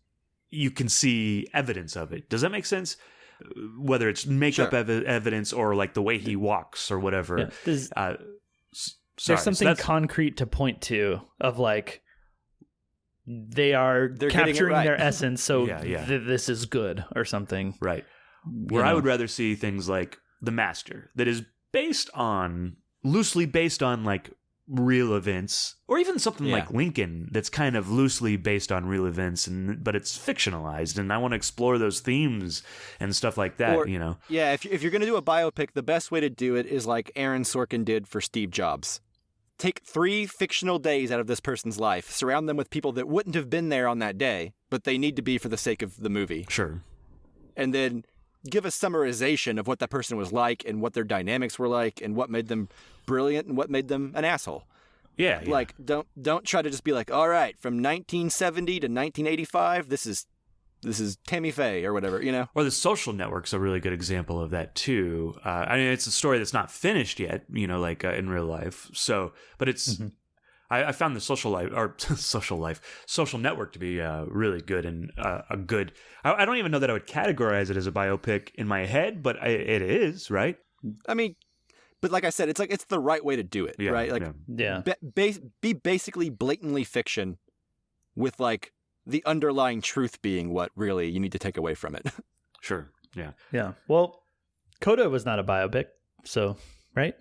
you can see evidence of it. Does that make sense? Whether it's makeup evidence or like the way he walks or whatever. Yeah. There's something concrete to point to of like, they're capturing their essence. So this is good or something. Right. Where I would rather see things like The Master, that is loosely based on like real events, or even something like Lincoln, that's kind of loosely based on real events, but it's fictionalized, and I want to explore those themes and stuff like that. Yeah, if you're going to do a biopic, the best way to do it is like Aaron Sorkin did for Steve Jobs. Take 3 fictional days out of this person's life, surround them with people that wouldn't have been there on that day, but they need to be for the sake of the movie. Sure. And then give a summarization of what that person was like and what their dynamics were like and what made them brilliant and what made them an asshole. Yeah. Like, don't try to just be like, all right, from 1970 to 1985, this is Tammy Faye or whatever, Or The Social Network's a really good example of that too. It's a story that's not finished yet, in real life. So, but it's. Mm-hmm. I found the Social Network to be really good and a good. I don't even know that I would categorize it as a biopic in my head, but it is, right? But like I said, it's the right way to do it, right? Like, be basically blatantly fiction, with like the underlying truth being what really you need to take away from it. Sure. Yeah. Yeah. Well, Coda was not a biopic, so right?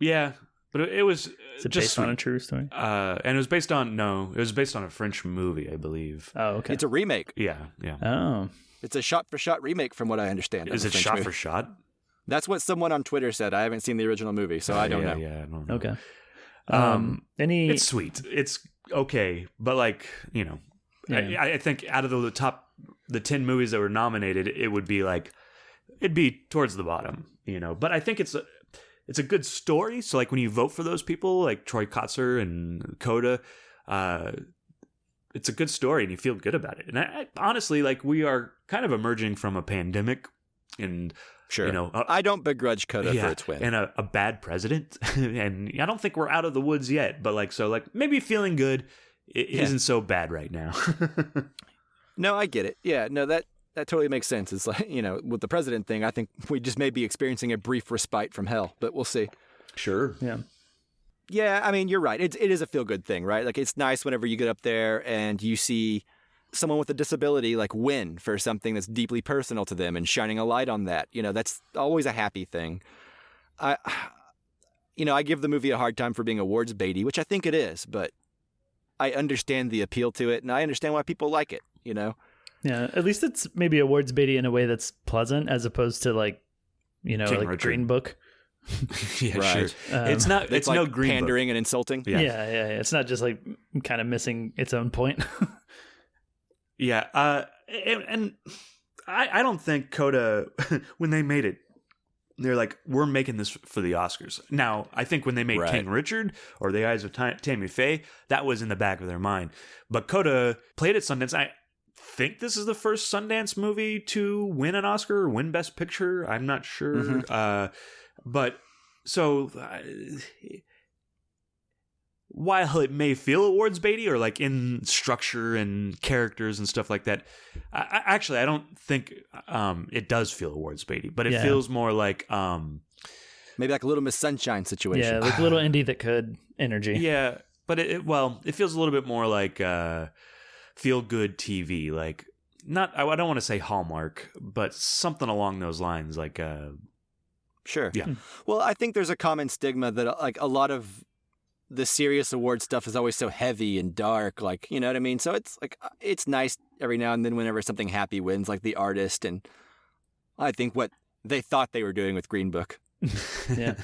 Yeah. But it was just based on a true story? And it was based on a French movie, I believe. Oh, okay. It's a remake. Yeah. Oh. It's a shot-for-shot remake from what I understand. Is it shot-for-shot? That's what someone on Twitter said. I haven't seen the original movie, so I don't know. Yeah, I don't know. Okay. It's sweet. It's okay, but like, I think out of the 10 movies that were nominated, it'd be towards the bottom, But I think it's a good story. So like when you vote for those people, like Troy Kotzer and Coda, it's a good story and you feel good about it. And I honestly, like, we are kind of emerging from a pandemic and, sure. I don't begrudge Coda for its win. And a bad president. And I don't think we're out of the woods yet, but maybe feeling good isn't so bad right now. No, I get it. Yeah, no, that totally makes sense. It's like, with the president thing, I think we just may be experiencing a brief respite from hell, but we'll see. Sure. Yeah. Yeah, you're right. It is a feel-good thing, right? Like, it's nice whenever you get up there and you see someone with a disability, like, win for something that's deeply personal to them and shining a light on that. That's always a happy thing. I give the movie a hard time for being awards baity, which I think it is, but I understand the appeal to it, and I understand why people like it, Yeah, at least it's maybe awards baity in a way that's pleasant, as opposed to like Richard. Green Book. Yeah, right. Sure. It's not. It's like no Green pandering Book. And insulting. Yeah. It's not just like kind of missing its own point. Yeah, and I don't think Coda, when they made it, they're like, we're making this for the Oscars. Now, I think when they made King Richard or The Eyes of Tammy Faye, that was in the back of their mind. But Coda played at Sundance. I think this is the first Sundance movie to win an Oscar or win Best Picture. I'm not sure. Mm-hmm. But so while it may feel awards baity or like in structure and characters and stuff like that, I don't think it does feel awards baity, but it feels more like maybe like a Little Miss Sunshine situation. Yeah, like Little Indie That Could energy. Yeah, but it feels a little bit more like feel good TV, like not. I don't want to say Hallmark, but something along those lines, like. Sure. Yeah. Well, I think there's a common stigma that like a lot of the serious award stuff is always so heavy and dark, like, you know what I mean? So it's like, it's nice every now and then whenever something happy wins, like The Artist and I think what they thought they were doing with Green Book. Yeah.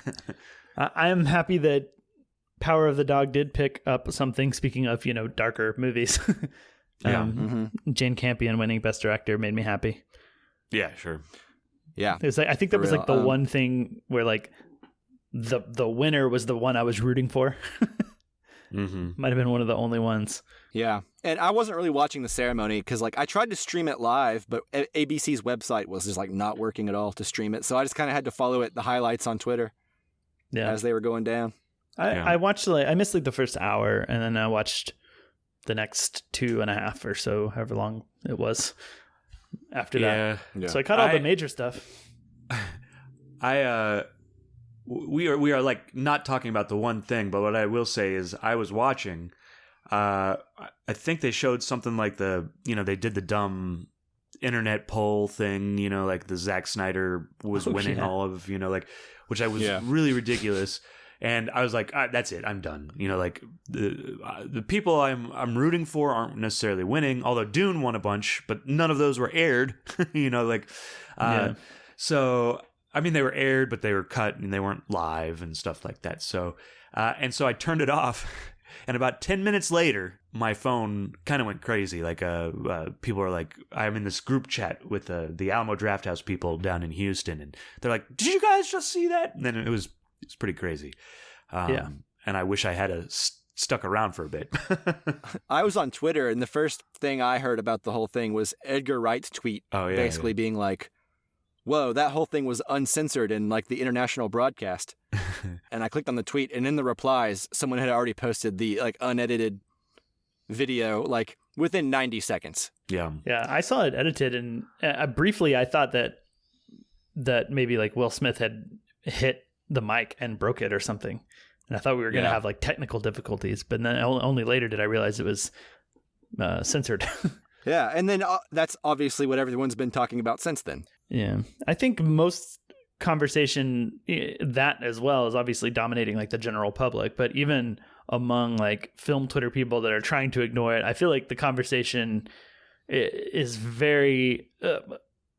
I am happy that Power of the Dog did pick up something. Speaking of, darker movies. Jane Campion winning Best Director made me happy. Yeah, sure. Yeah. It was like, I think that was like the one thing where like the winner was the one I was rooting for. Might have been one of the only ones. Yeah. And I wasn't really watching the ceremony because like I tried to stream it live, but ABC's website was just like not working at all to stream it. So I just kind of had to follow the highlights on Twitter as they were going down. I watched I missed like the first hour, and then I watched the next 2.5 or so, however long it was after that. Yeah. So I caught all the major stuff. We are like not talking about the one thing, but what I will say is I was watching. I think they showed something like they did the dumb internet poll thing, like the Zack Snyder was winning all of, which I was really ridiculous. And I was like, that's it, I'm done. Like the people I'm rooting for aren't necessarily winning, although Dune won a bunch, but none of those were aired. So I mean, they were aired, but they were cut and they weren't live and stuff like that. So, and so I turned it off, and about 10 minutes later, my phone kind of went crazy. Like, people are like, I'm in this group chat with the Alamo Drafthouse people down in Houston, and they're like, "Did you guys just see that?" And then it was pretty crazy. And I wish I had stuck around for a bit. I was on Twitter, and the first thing I heard about the whole thing was Edgar Wright's tweet, basically being like, whoa, that whole thing was uncensored in like the international broadcast. And I clicked on the tweet, and in the replies, someone had already posted the like unedited video like within 90 seconds. Yeah, I saw it edited, and briefly I thought that maybe like Will Smith had hit the mic and broke it or something. And I thought we were going to have like technical difficulties, but then only later did I realize it was censored. Yeah, and then that's obviously what everyone's been talking about since then. Yeah, I think most conversation that as well is obviously dominating like the general public, but even among like film Twitter people that are trying to ignore it, I feel like the conversation is very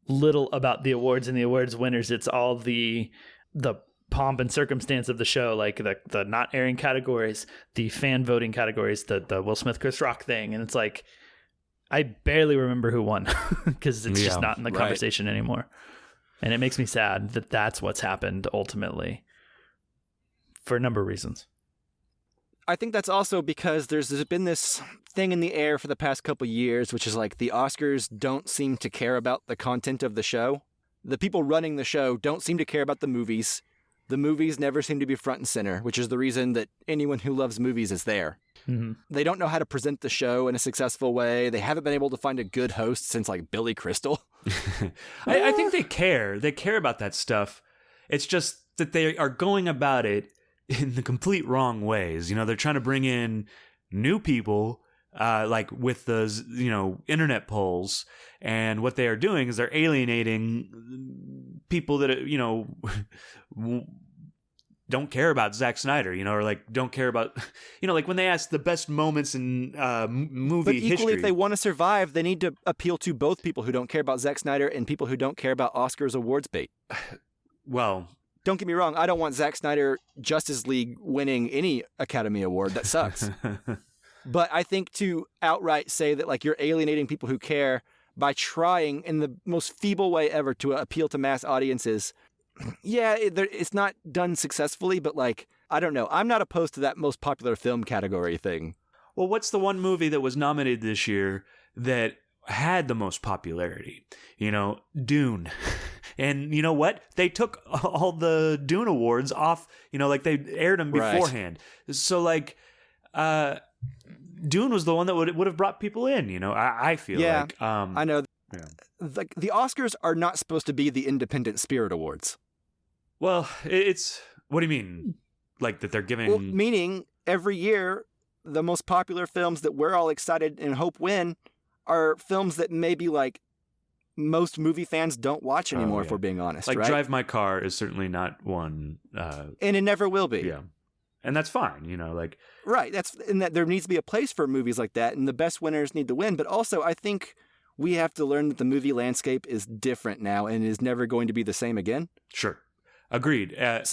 little about the awards and the awards winners. It's all the pomp and circumstance of the show, like the not airing categories, the fan voting categories, the Will Smith Chris Rock thing, and it's like I barely remember who won because it's just not in the conversation anymore. And it makes me sad that that's what's happened ultimately for a number of reasons. I think that's also because there's been this thing in the air for the past couple years, which is like the Oscars don't seem to care about the content of the show. The people running the show don't seem to care about the movies. The movies never seem to be front and center, which is the reason that anyone who loves movies is there. Mm-hmm. They don't know how to present the show in a successful way. They haven't been able to find a good host since like Billy Crystal. I think they care. They care about that stuff. It's just that they are going about it in the complete wrong ways. They're trying to bring in new people, like with the, internet polls. And what they are doing is they're alienating people that, don't care about Zack Snyder, or like don't care about, like when they ask the best moments in movie history. But equally, if they want to survive, they need to appeal to both people who don't care about Zack Snyder and people who don't care about Oscars awards bait. Well, don't get me wrong. I don't want Zack Snyder Justice League winning any Academy Award. That sucks. But I think to outright say that like you're alienating people who care by trying in the most feeble way ever to appeal to mass audiences. Yeah, it's not done successfully, but like, I don't know. I'm not opposed to that most popular film category thing. Well, what's the one movie that was nominated this year that had the most popularity? Dune. And you know what? They took all the Dune awards off, like they aired them beforehand. Right. So like, Dune was the one that would have brought people in, I feel like. I know. Yeah. The Oscars are not supposed to be the Independent Spirit Awards. Well, it's... What do you mean? Like that they're giving... Well, meaning every year, the most popular films that we're all excited and hope win are films that maybe like most movie fans don't watch anymore, if we're being honest, like right? Drive My Car is certainly not one. And it never will be. Yeah. And that's fine, like... Right, and that there needs to be a place for movies like that, and the best winners need to win. But also, I think we have to learn that the movie landscape is different now and is never going to be the same again. Sure. Agreed. Yeah.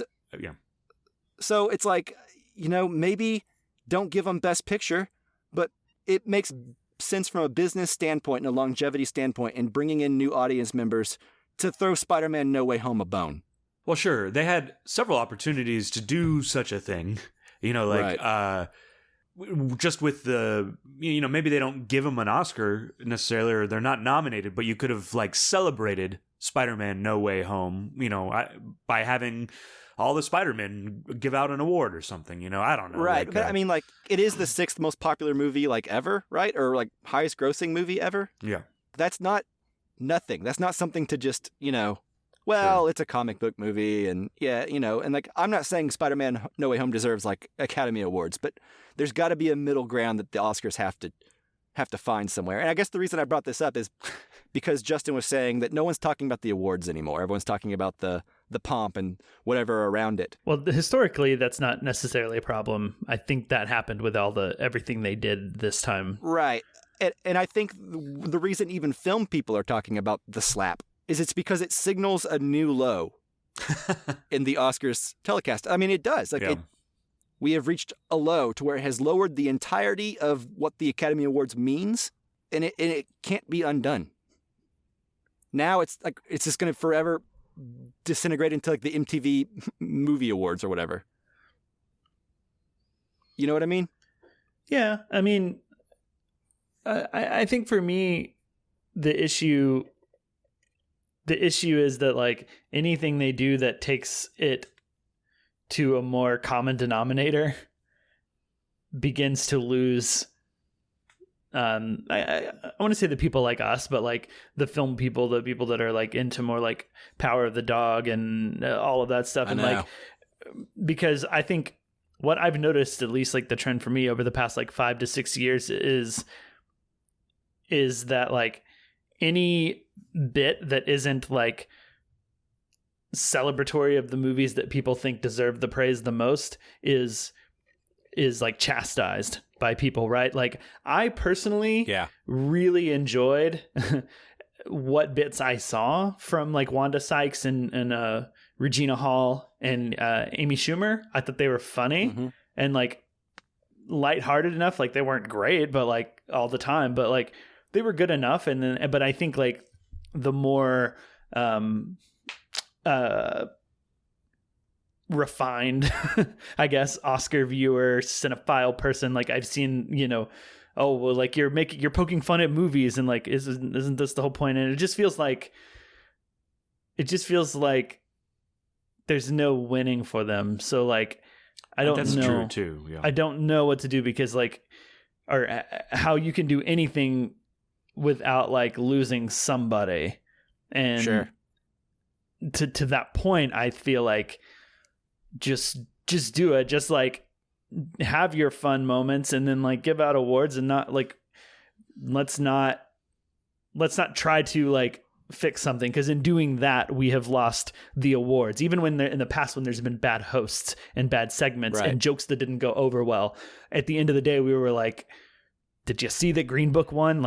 So it's like, maybe don't give them Best Picture, but it makes sense from a business standpoint and a longevity standpoint and bringing in new audience members to throw Spider-Man No Way Home a bone. Well, sure. They had several opportunities to do such a thing. Right. Just with the, maybe they don't give them an Oscar necessarily, or they're not nominated, but you could have celebrated Spider-Man No Way Home, by having all the Spider-Men give out an award or something, I don't know. Right. But I mean, it is the 6th most popular movie ever, right? Or highest grossing movie ever. Yeah. That's not nothing. That's not something to just, Sure. It's a comic book movie and and I'm not saying Spider-Man No Way Home deserves Academy Awards, but there's got to be a middle ground that the Oscars have to find somewhere. And I guess the reason I brought this up is because Justin was saying that no one's talking about the awards anymore. Everyone's talking about the pomp and whatever around it. Well, historically, that's not necessarily a problem. I think that happened with everything they did this time. Right. And I think the reason even film people are talking about the slap is it's because it signals a new low in the Oscars telecast. I mean, it does. We have reached a low to where it has lowered the entirety of what the Academy Awards means, and it can't be undone. Now it's just going to forever disintegrate into the MTV Movie Awards or whatever. You know what I mean? Yeah, I mean, I think for me, the issue is that anything they do that takes it to a more common denominator begins to lose. I want to say the people like us, but the film people, the people that are into more Power of the Dog and all of that stuff. Because I think what I've noticed, at least the trend for me over the past 5 to 6 years is that any bit that isn't celebratory of the movies that people think deserve the praise the most is chastised by people, right? I personally really enjoyed what bits I saw from Wanda Sykes and Regina Hall and Amy Schumer. I thought they were funny and lighthearted enough. They weren't great, but all the time, but they were good enough. But I think the more refined, I guess, Oscar viewer, cinephile person, I've seen, you're poking fun at movies and isn't this the whole point? And it just feels like there's no winning for them. So I don't That's know. True too. Yeah. I don't know what to do because or how you can do anything without losing somebody. And Sure. To that point, I feel just do it. Just have your fun moments and then give out awards and not let's not try to fix something, because in doing that we have lost the awards. Even when in the past when there's been bad hosts and bad segments and jokes that didn't go over well, at the end of the day we were did you see that Green Book won?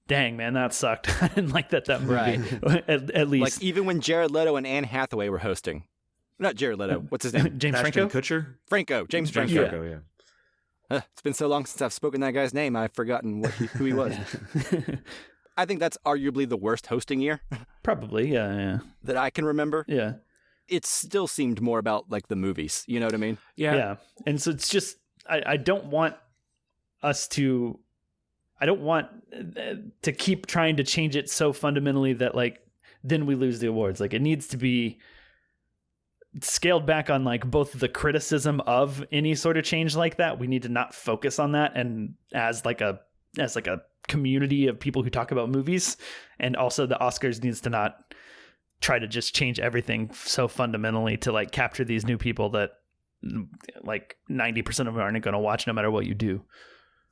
Dang, man, that sucked. I didn't like that movie. Right. At least. Even when Jared Leto and Anne Hathaway were hosting. Not Jared Leto. What's his name? James Ashton Franco? Kutcher? Franco. James Franco. Franco, yeah. It's been so long since I've spoken that guy's name, I've forgotten who he was. I think that's arguably the worst hosting year Probably, yeah. that I can remember. Yeah. It still seemed more about the movies. You know what I mean? Yeah. And so it's just, I don't want to keep trying to change it so fundamentally that then we lose the awards. It needs to be scaled back on both the criticism of any sort of change like that. We need to not focus on that, and as a community of people who talk about movies, and also the Oscars needs to not try to just change everything so fundamentally to capture these new people that 90% of them aren't going to watch no matter what you do.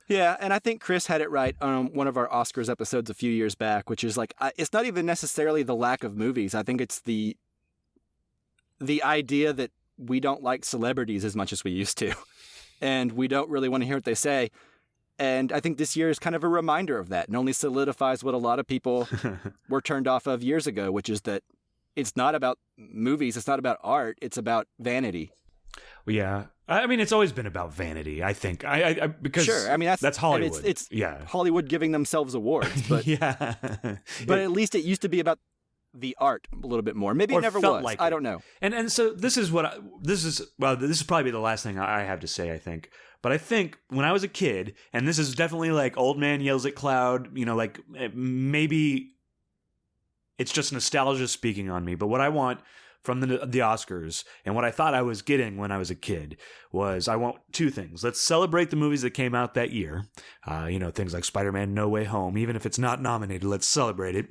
Yeah, and I think Chris had it right on one of our Oscars episodes a few years back, which is it's not even necessarily the lack of movies. I think it's the idea that we don't like celebrities as much as we used to, and we don't really want to hear what they say. And I think this year is kind of a reminder of that and only solidifies what a lot of people were turned off of years ago, which is that it's not about movies, it's not about art, it's about vanity. Well, yeah. I mean, it's always been about vanity, I think. Because sure, I mean that's Hollywood. I mean, it's Hollywood giving themselves awards, but yeah. But at least it used to be about the art a little bit more. Maybe it never was. Like I don't know. And so this is probably the last thing I have to say, I think. But I think when I was a kid, and this is definitely like old man yells at cloud, like maybe it's just nostalgia speaking on me, but what I want from the Oscars and what I thought I was getting when I was a kid was I want two things. Let's celebrate the movies that came out that year. Things like Spider-Man No Way Home, even if it's not nominated, let's celebrate it,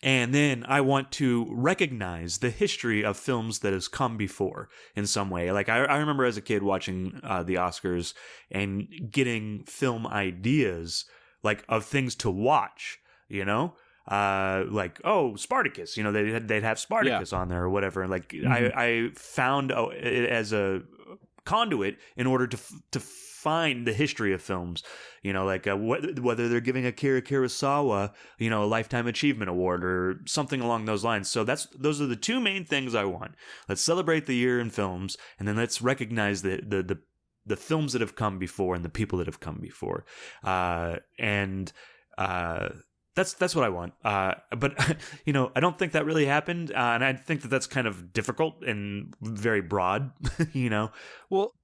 And then I want to recognize the history of films that has come before in some way. Like I remember as a kid watching the Oscars and getting film ideas like of things to watch, like, oh, Spartacus, they'd have Spartacus on there or whatever. Like I found it as a conduit in order to find the history of films, like whether they're giving Akira Kurosawa, a Lifetime Achievement Award or something along those lines. So those are the two main things I want. Let's celebrate the year in films, and then let's recognize the films that have come before and the people that have come before. That's what I want. But I don't think that really happened, and I think that's kind of difficult and very broad. Well.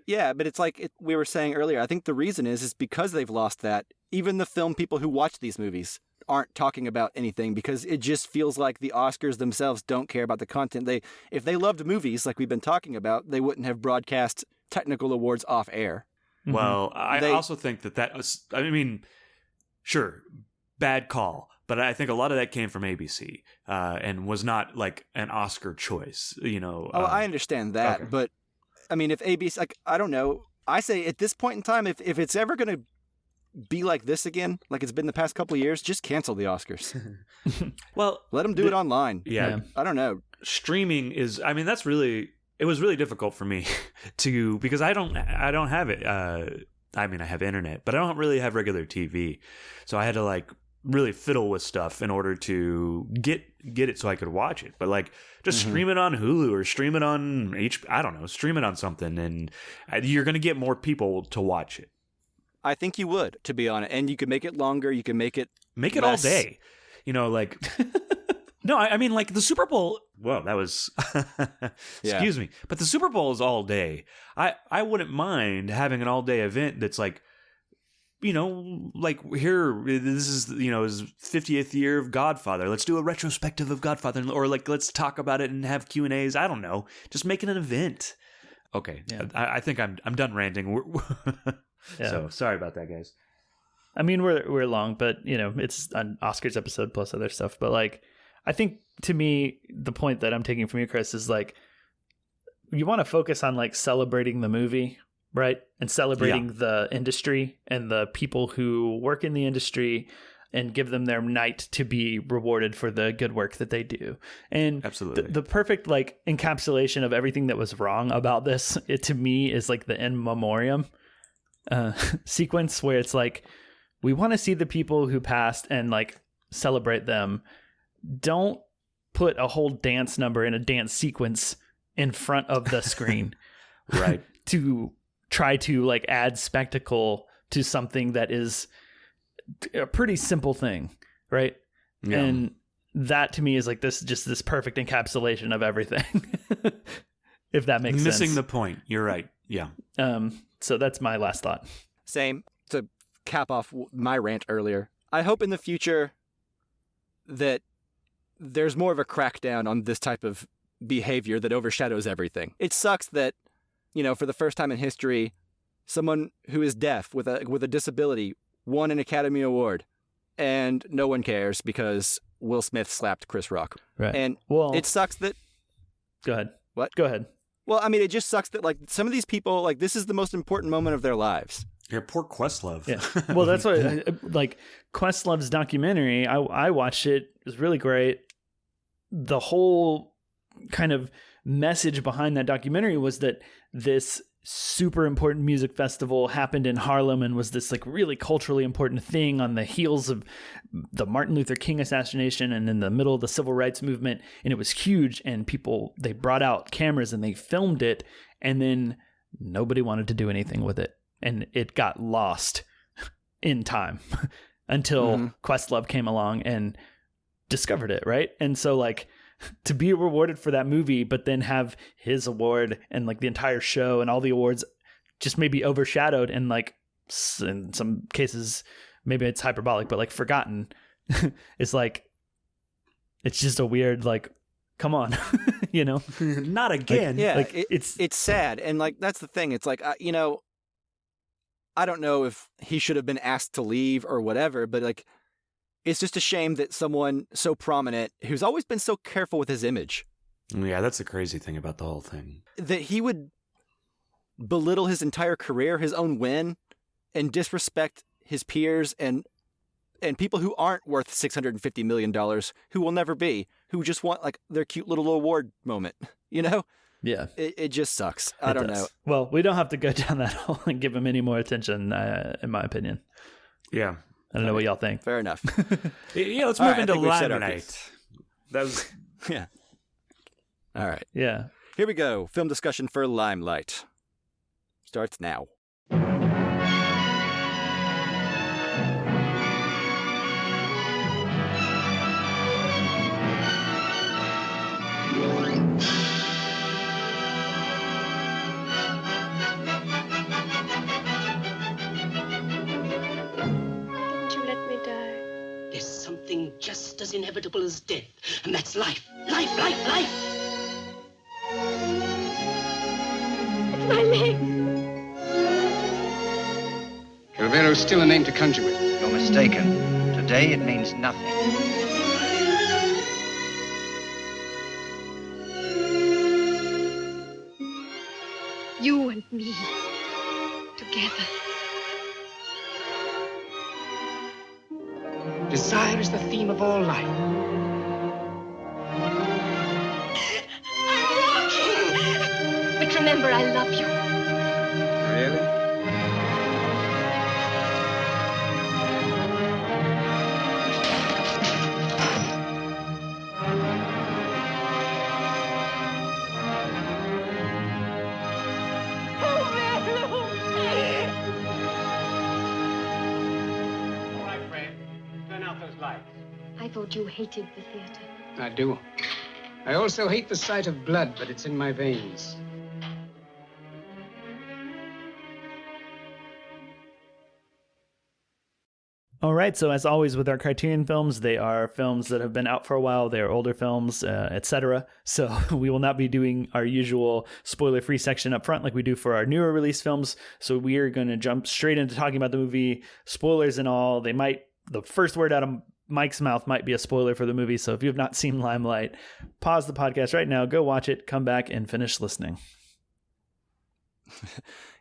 Yeah, but it's like we were saying earlier. I think the reason is because they've lost that. Even the film people who watch these movies aren't talking about anything because it just feels like the Oscars themselves don't care about the content. If they loved movies like we've been talking about, they wouldn't have broadcast technical awards off air. Well, I also think that was, I mean, sure, bad call. But I think a lot of that came from ABC and was not like an Oscar choice, I understand that, okay. But I mean, if ABC, like, I don't know. I say at this point in time, if it's ever going to be like this again, like it's been the past couple of years, just cancel the Oscars. Well, let them do it online. Yeah. I don't know. Streaming is, I mean, it was really difficult for me because I don't have it. I mean, I have internet, but I don't really have regular TV. So I had to like really fiddle with stuff in order to get it so I could watch it. But like just stream it on Hulu or stream it on stream it on something, and you're going to get more people to watch it. I think you would, to be honest. And you could make it longer. You can make it less. All day. Like no, I mean like the Super Bowl. Well, that was excuse me, but the Super Bowl is all day. I wouldn't mind having an all day event that's like, like here, this is, his 50th year of Godfather. Let's do a retrospective of Godfather, or like, let's talk about it and have Q&As. I don't know. Just make it an event. Okay. Yeah. I think I'm done ranting. Yeah. So sorry about that, guys. I mean, we're long, but it's an Oscars episode plus other stuff. But like, I think to me, the point that I'm taking from you, Chris, is like, you want to focus on like celebrating the movie, right? And celebrating the industry and the people who work in the industry and give them their night to be rewarded for the good work that they do. And absolutely, the perfect like encapsulation of everything that was wrong about this, to me, is like the in memoriam sequence where it's like, we want to see the people who passed and like celebrate them. Don't put a whole dance number in a dance sequence in front of the screen. Right. To try to like add spectacle to something that is a pretty simple thing, right? Yeah. And that to me is like this perfect encapsulation of everything. If that makes sense. Missing the point. You're right. Yeah. So that's my last thought. Same. To cap off my rant earlier, I hope in the future that there's more of a crackdown on this type of behavior that overshadows everything. It sucks that, for the first time in history, someone who is deaf with a disability won an Academy Award, and no one cares because Will Smith slapped Chris Rock. Right. And it sucks that... Go ahead. What? Go ahead. Well, I mean, it just sucks that like some of these people, like this is the most important moment of their lives. Yeah, poor Questlove. Yeah. Well, that's what like Questlove's documentary. I watched it. It was really great. The whole kind of message behind that documentary was that this super important music festival happened in Harlem and was this like really culturally important thing on the heels of the Martin Luther King assassination and in the middle of the civil rights movement. And it was huge, and they brought out cameras and they filmed it, and then nobody wanted to do anything with it. And it got lost in time until Questlove came along and discovered it, right? And so like to be rewarded for that movie, but then have his award and like the entire show and all the awards just maybe overshadowed and like in some cases, maybe it's hyperbolic, but like forgotten. It's like, it's just a weird, like, come on, you know, not again. Like, yeah, like it's sad. And like, that's the thing. It's like, you know, I don't know if he should have been asked to leave or whatever, but like, it's just a shame that someone so prominent, who's always been so careful with his image. Yeah, that's the crazy thing about the whole thing. That he would belittle his entire career, his own win, and disrespect his peers and people who aren't worth $650 million, who will never be, who just want like their cute little award moment, you know? Yeah. It just sucks. I don't know. Well, we don't have to go down that hole and give him any more attention, in my opinion. Yeah. I don't know what y'all think. Fair enough. Yeah, let's move into Limelight. That was yeah. All right. Yeah. Here we go. Film discussion for Limelight. Starts now. Just as inevitable as death, and that's life. Life, life, life! It's my leg! Calavero's still a name to conjure with. You're mistaken. Today it means nothing. You and me, together. Desire is the theme of all life. I'm walking! But remember, I love you. Really? I thought you hated the theater. I do. I also hate the sight of blood, but it's in my veins. All right, so as always with our Criterion films, they are films that have been out for a while, they are older films, etc. So we will not be doing our usual spoiler-free section up front like we do for our newer release films. So we are going to jump straight into talking about the movie, spoilers and all. The first word out of Mike's mouth might be a spoiler for the movie, so if you have not seen Limelight, pause the podcast right now, go watch it, come back, and finish listening.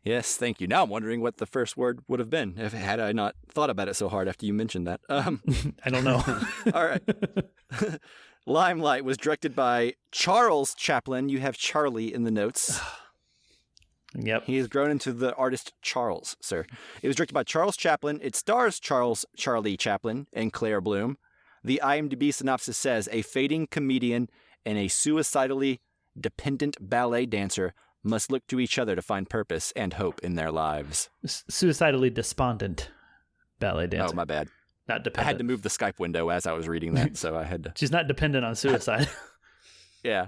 Yes, thank you. Now I'm wondering what the first word would have been had I not thought about it so hard after you mentioned that. I don't know. All right. Limelight was directed by Charles Chaplin. You have Charlie in the notes. Yep. He has grown into the artist Charles, sir. It was directed by Charles Chaplin. It stars Charlie Chaplin and Claire Bloom. The IMDb synopsis says, a fading comedian and a suicidally dependent ballet dancer must look to each other to find purpose and hope in their lives. Suicidally despondent ballet dancer. Oh, my bad. Not dependent. I had to move the Skype window as I was reading that, so I had to... She's not dependent on suicide. Yeah.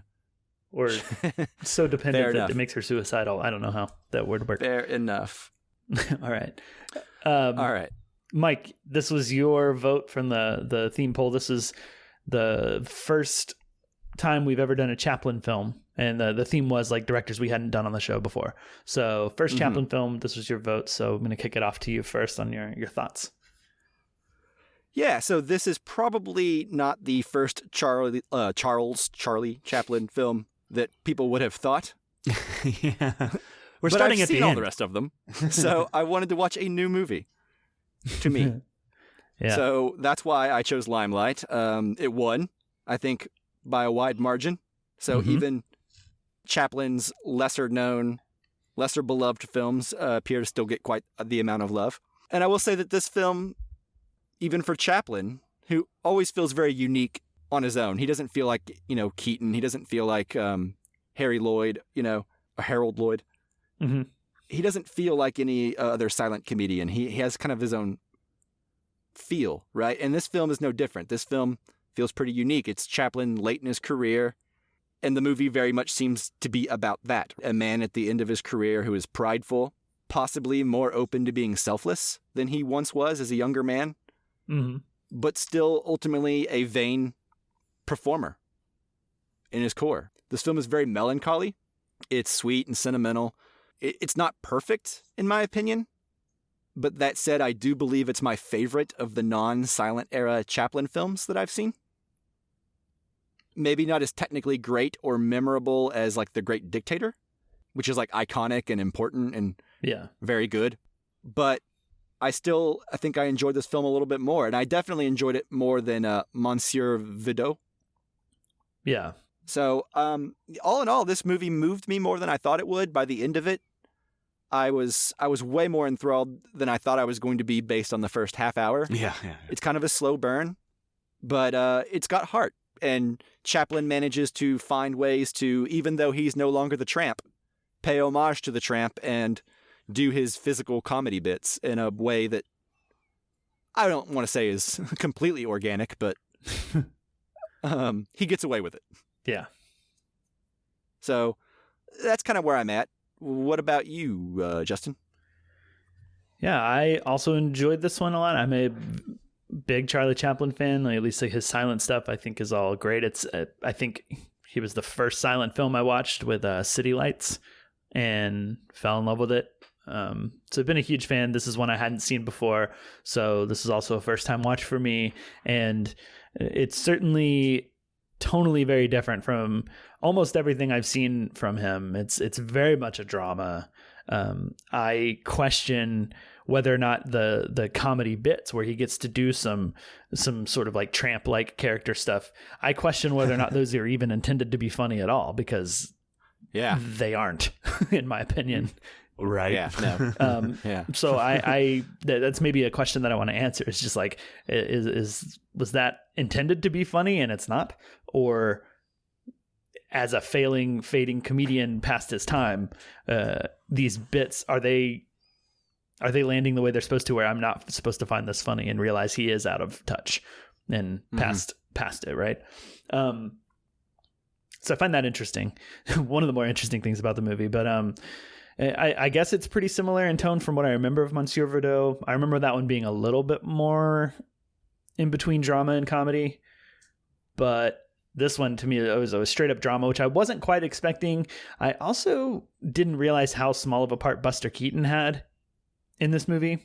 Or so dependent that enough. it makes her suicidal. I don't know how that word works. Fair enough. All right. All right. Mike, this was your vote from the theme poll. This is the first time we've ever done a Chaplin film. And the theme was like directors we hadn't done on the show before. So first Chaplin film, this was your vote. So I'm going to kick it off to you first on your thoughts. Yeah, so this is probably not the first Charlie Chaplin film that people would have thought. Yeah. We're But starting I've at seen the all end. the rest of them. So I wanted to watch a new movie to me. Yeah. So that's why I chose Limelight. It won, I think, by a wide margin. So even Chaplin's lesser known lesser beloved films appear to still get quite the amount of love. And I will say that this film, even for Chaplin, who always feels very unique on his own, he doesn't feel like, Keaton. He doesn't feel like Harry Lloyd, or Harold Lloyd. Mm-hmm. He doesn't feel like any other silent comedian. He has kind of his own feel, right? And this film is no different. This film feels pretty unique. It's Chaplin late in his career, and the movie very much seems to be about that. A man at the end of his career who is prideful, possibly more open to being selfless than he once was as a younger man, but still ultimately a vain performer in his core. This film is very melancholy. It's sweet and sentimental. It's not perfect, in my opinion. But that said, I do believe it's my favorite of the non-silent era Chaplin films that I've seen. Maybe not as technically great or memorable as like The Great Dictator, which is like iconic and important and very good. But I think I enjoyed this film a little bit more. And I definitely enjoyed it more than Monsieur Vidot. Yeah. So all in all, this movie moved me more than I thought it would. By the end of it, I was way more enthralled than I thought I was going to be based on the first half hour. Yeah. It's kind of a slow burn, but it's got heart. And Chaplin manages to find ways to, even though he's no longer the tramp, pay homage to the tramp and do his physical comedy bits in a way that I don't want to say is completely organic, but he gets away with it. Yeah. So that's kind of where I'm at. What about you, Justin? Yeah, I also enjoyed this one a lot. I'm a big Charlie Chaplin fan. At least like his silent stuff, I think, is all great. It's I think he was the first silent film I watched with City Lights and fell in love with it. So I've been a huge fan. This is one I hadn't seen before, so this is also a first time watch for me. And it's certainly tonally very different from almost everything I've seen from him. It's very much a drama. I question whether or not the comedy bits where he gets to do some sort of like tramp-like character stuff, I question whether or not those are even intended to be funny at all, because they aren't, in my opinion. Right. Yeah. No. So I that's maybe a question that I want to answer. It's just like, was that intended to be funny and it's not? Or as a fading comedian past his time, these bits, are they landing the way they're supposed to, where I'm not supposed to find this funny and realize he is out of touch and past it, right? So I find that interesting. One of the more interesting things about the movie, but I guess it's pretty similar in tone from what I remember of Monsieur Verdot. I remember that one being a little bit more in between drama and comedy, but this one to me, it was a straight up drama, which I wasn't quite expecting. I also didn't realize how small of a part Buster Keaton had in this movie.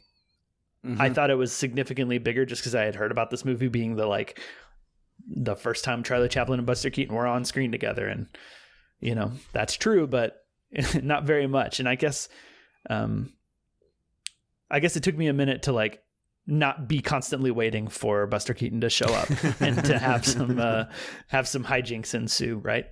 I thought it was significantly bigger just because I had heard about this movie being the first time Charlie Chaplin and Buster Keaton were on screen together. And, that's true, but not very much. And I guess it took me a minute to like not be constantly waiting for Buster Keaton to show up and to have some hijinks ensue. Right.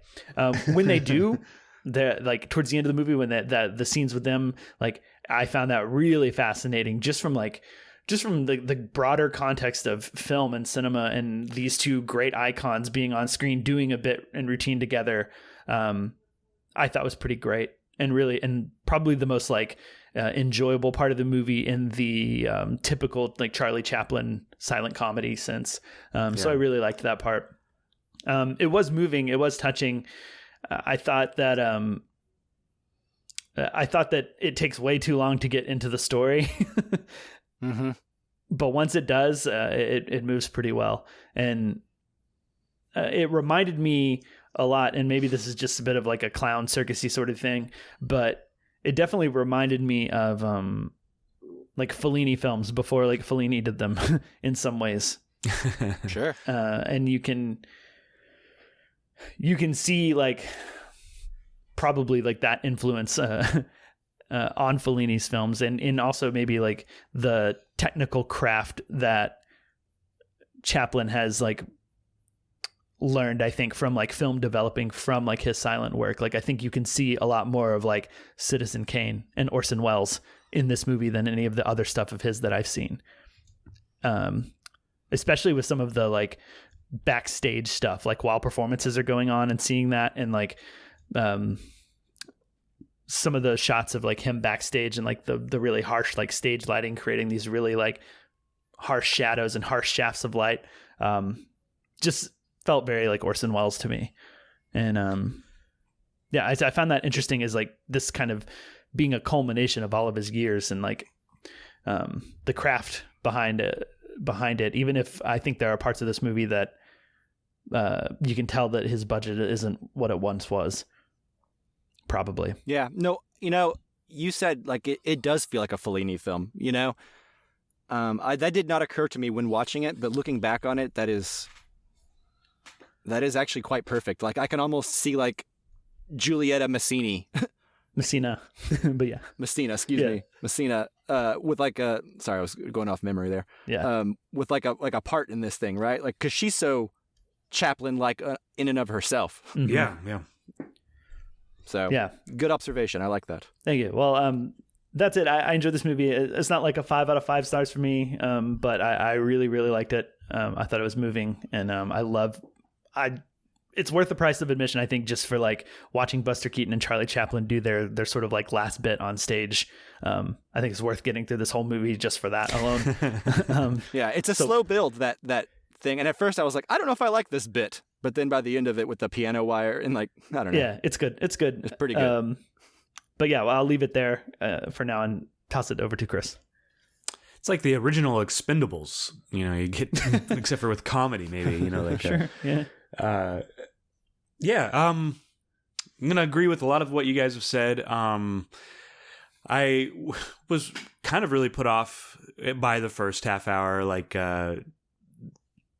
When they do, like towards the end of the movie, when the scenes with them, like I found that really fascinating just from the broader context of film and cinema and these two great icons being on screen, doing a bit and routine together. I thought was pretty great and probably the most like enjoyable part of the movie in the typical like Charlie Chaplin silent comedy sense. So I really liked that part. It was moving. It was touching. I thought that it takes way too long to get into the story. But once it does, it moves pretty well. And it reminded me a lot, and maybe this is just a bit of like a clown circusy sort of thing, but it definitely reminded me of like Fellini films before like Fellini did them in some ways. Sure. And you can see like probably like that influence on Fellini's films, and also maybe like the technical craft that Chaplin has like learned, I think, from like film developing from like his silent work. Like I think you can see a lot more of like Citizen Kane and Orson Welles in this movie than any of the other stuff of his that I've seen. Especially with some of the like backstage stuff, like while performances are going on and seeing that, and like some of the shots of like him backstage and like the really harsh like stage lighting, creating these really like harsh shadows and harsh shafts of light. Just felt very like Orson Welles to me. And I found that interesting, as like this kind of being a culmination of all of his years, and like the craft behind it, even if I think there are parts of this movie that you can tell that his budget isn't what it once was. Probably. Yeah. No, you said like it does feel like a Fellini film, that did not occur to me when watching it, but looking back on it, that is actually quite perfect. Like I can almost see like Giulietta Messina, but yeah. Messina, excuse me. Messina, with like sorry, I was going off memory there. Yeah. With like a part in this thing, right? Like, cause she's so Chaplin like in and of herself. Mm-hmm. Yeah. So yeah, good observation. I like that. Thank you. Well, that's it. I enjoyed this movie. It's not like a 5 out of 5 stars for me, but I really, really liked it. I thought it was moving, and it's worth the price of admission, I think, just for like watching Buster Keaton and Charlie Chaplin do their sort of like last bit on stage. I think it's worth getting through this whole movie just for that alone. Yeah, it's a slow build, that thing. And at first I was like, I don't know if I like this bit. But then by the end of it with the piano wire and like, I don't know. Yeah, it's good. It's good. It's pretty good. But yeah, well, I'll leave it there for now and toss it over to Chris. It's like the original Expendables, you get, except for with comedy, maybe, like. Sure. Yeah. I'm going to agree with a lot of what you guys have said. I was kind of really put off by the first half hour, like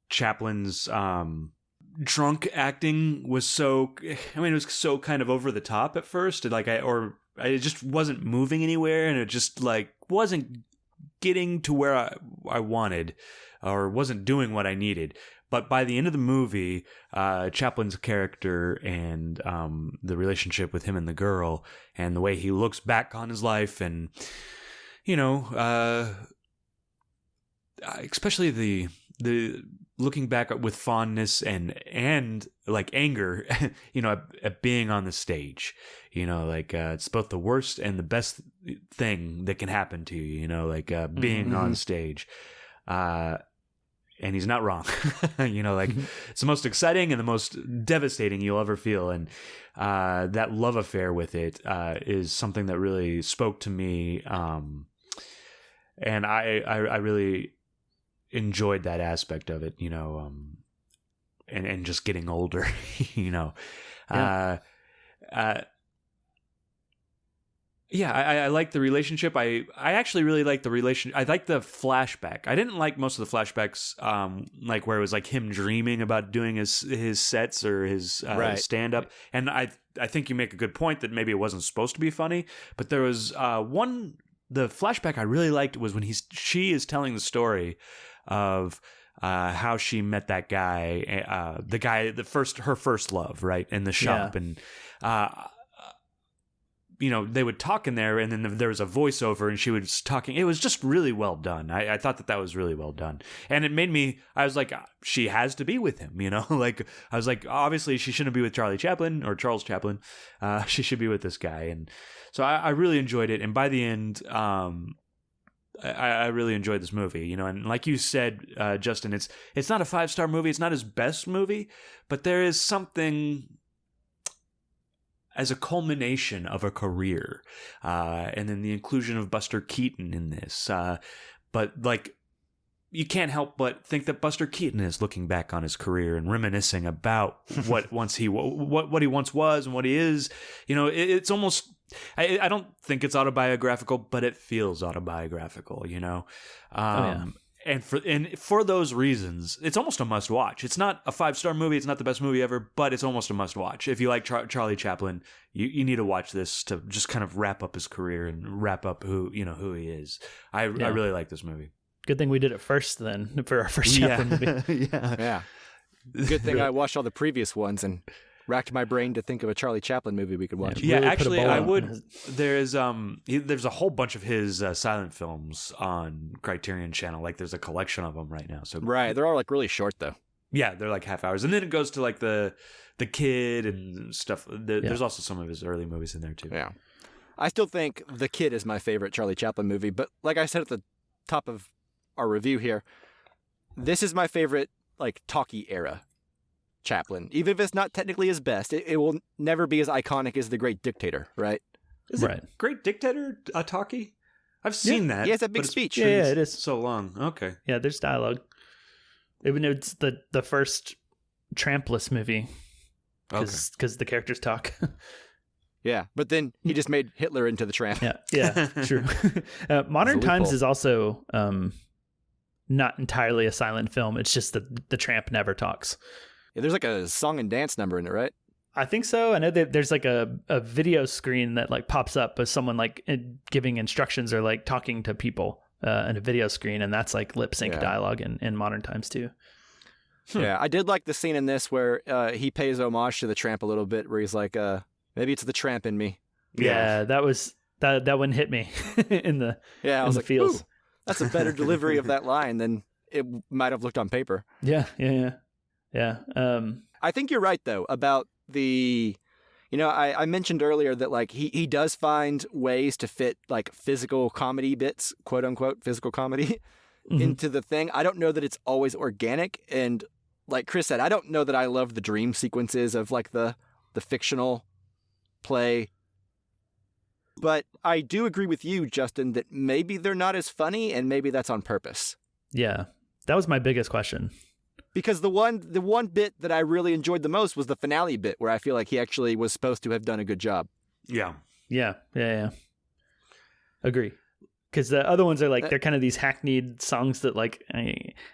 Chaplin's drunk acting was it was so kind of over the top at first. Like I just wasn't moving anywhere, and it just like wasn't getting to where I wanted, or wasn't doing what I needed. But by the end of the movie, Chaplin's character and the relationship with him and the girl, and the way he looks back on his life, and especially the looking back with fondness and like anger, at being on the stage, it's both the worst and the best thing that can happen to you, being on stage. And he's not wrong. It's the most exciting and the most devastating you'll ever feel. And that love affair with it is something that really spoke to me. And I really enjoyed that aspect of it, and just getting older, I like the relationship. I actually really like the relation. I like the flashback. I didn't like most of the flashbacks, like where it was like him dreaming about doing his sets or his stand up. And I think you make a good point that maybe it wasn't supposed to be funny, but there was the flashback I really liked was when she is telling the story of how she met that guy, her first love, right, in the shop, and they would talk in there, and then there was a voiceover, and she was talking. It was just really well done. I thought that was really well done, and it made me. I was like, she has to be with him, Like I was like, obviously she shouldn't be with Charlie Chaplin or Charles Chaplin. She should be with this guy, and so I really enjoyed it. And by the end, I really enjoyed this movie, and like you said, Justin, it's not a 5-star movie. It's not his best movie, but there is something as a culmination of a career, and then the inclusion of Buster Keaton in this. But like, you can't help but think that Buster Keaton is looking back on his career and reminiscing about what he once was and what he is. It's almost. I don't think it's autobiographical, but it feels autobiographical. And for those reasons, it's almost a must watch. It's not a 5-star movie. It's not the best movie ever, but it's almost a must watch. If you like Charlie Chaplin, you need to watch this to just kind of wrap up his career and wrap up who he is. I really like this movie. Good thing we did it first then for our first Chaplin movie. Yeah. Good thing I watched all the previous ones and racked my brain to think of a Charlie Chaplin movie we could watch. Yeah. Yeah, Really put a actually, bow I on would. it. There's a whole bunch of his silent films on Criterion Channel. Like, there's a collection of them right now. So Right, they're all like really short though. yeah, they're like half hours, and then it goes to like the Kid and stuff. There's also some of his early movies in there too. Yeah. I still think The Kid is my favorite Charlie Chaplin movie, but like I said at the top of our review here, this is my favorite like talkie era Chaplin. Even if it's not technically his best, it will never be as iconic as The Great Dictator, right? Is it Great Dictator a talkie? I've seen that. He has that big but it's speech. Yeah, it is. so long. Okay. Yeah, there's dialogue. It's the first Trampless movie because the characters talk. Yeah, but then he just made Hitler into the tramp. Yeah, true. Modern It's a Times loophole. is also not entirely a silent film. It's just that the tramp never talks. Yeah, there's like a song and dance number in it, right? I think so. I know that there's like a video screen that like pops up with someone like giving instructions or like talking to people in a video screen, and that's like lip sync dialogue in Modern Times too. Yeah, I did like the scene in this where he pays homage to the tramp a little bit, where he's like, maybe it's the tramp in me. Yeah, that one hit me in the I was like, feels. ooh, that's a better delivery of that line than it might have looked on paper. Yeah. I think you're right though about the, I mentioned earlier that like he does find ways to fit like physical comedy bits, quote unquote physical comedy, into the thing. I don't know that it's always organic, and like Chris said, I don't know that I love the dream sequences of like the fictional play. But I do agree with you, Justin, that maybe they're not as funny, and maybe that's on purpose. Yeah, that was my biggest question. Because the one bit that I really enjoyed the most was the finale bit, where I feel like he actually was supposed to have done a good job. Yeah. Agree. Because the other ones are like they're kind of these hackneyed songs that like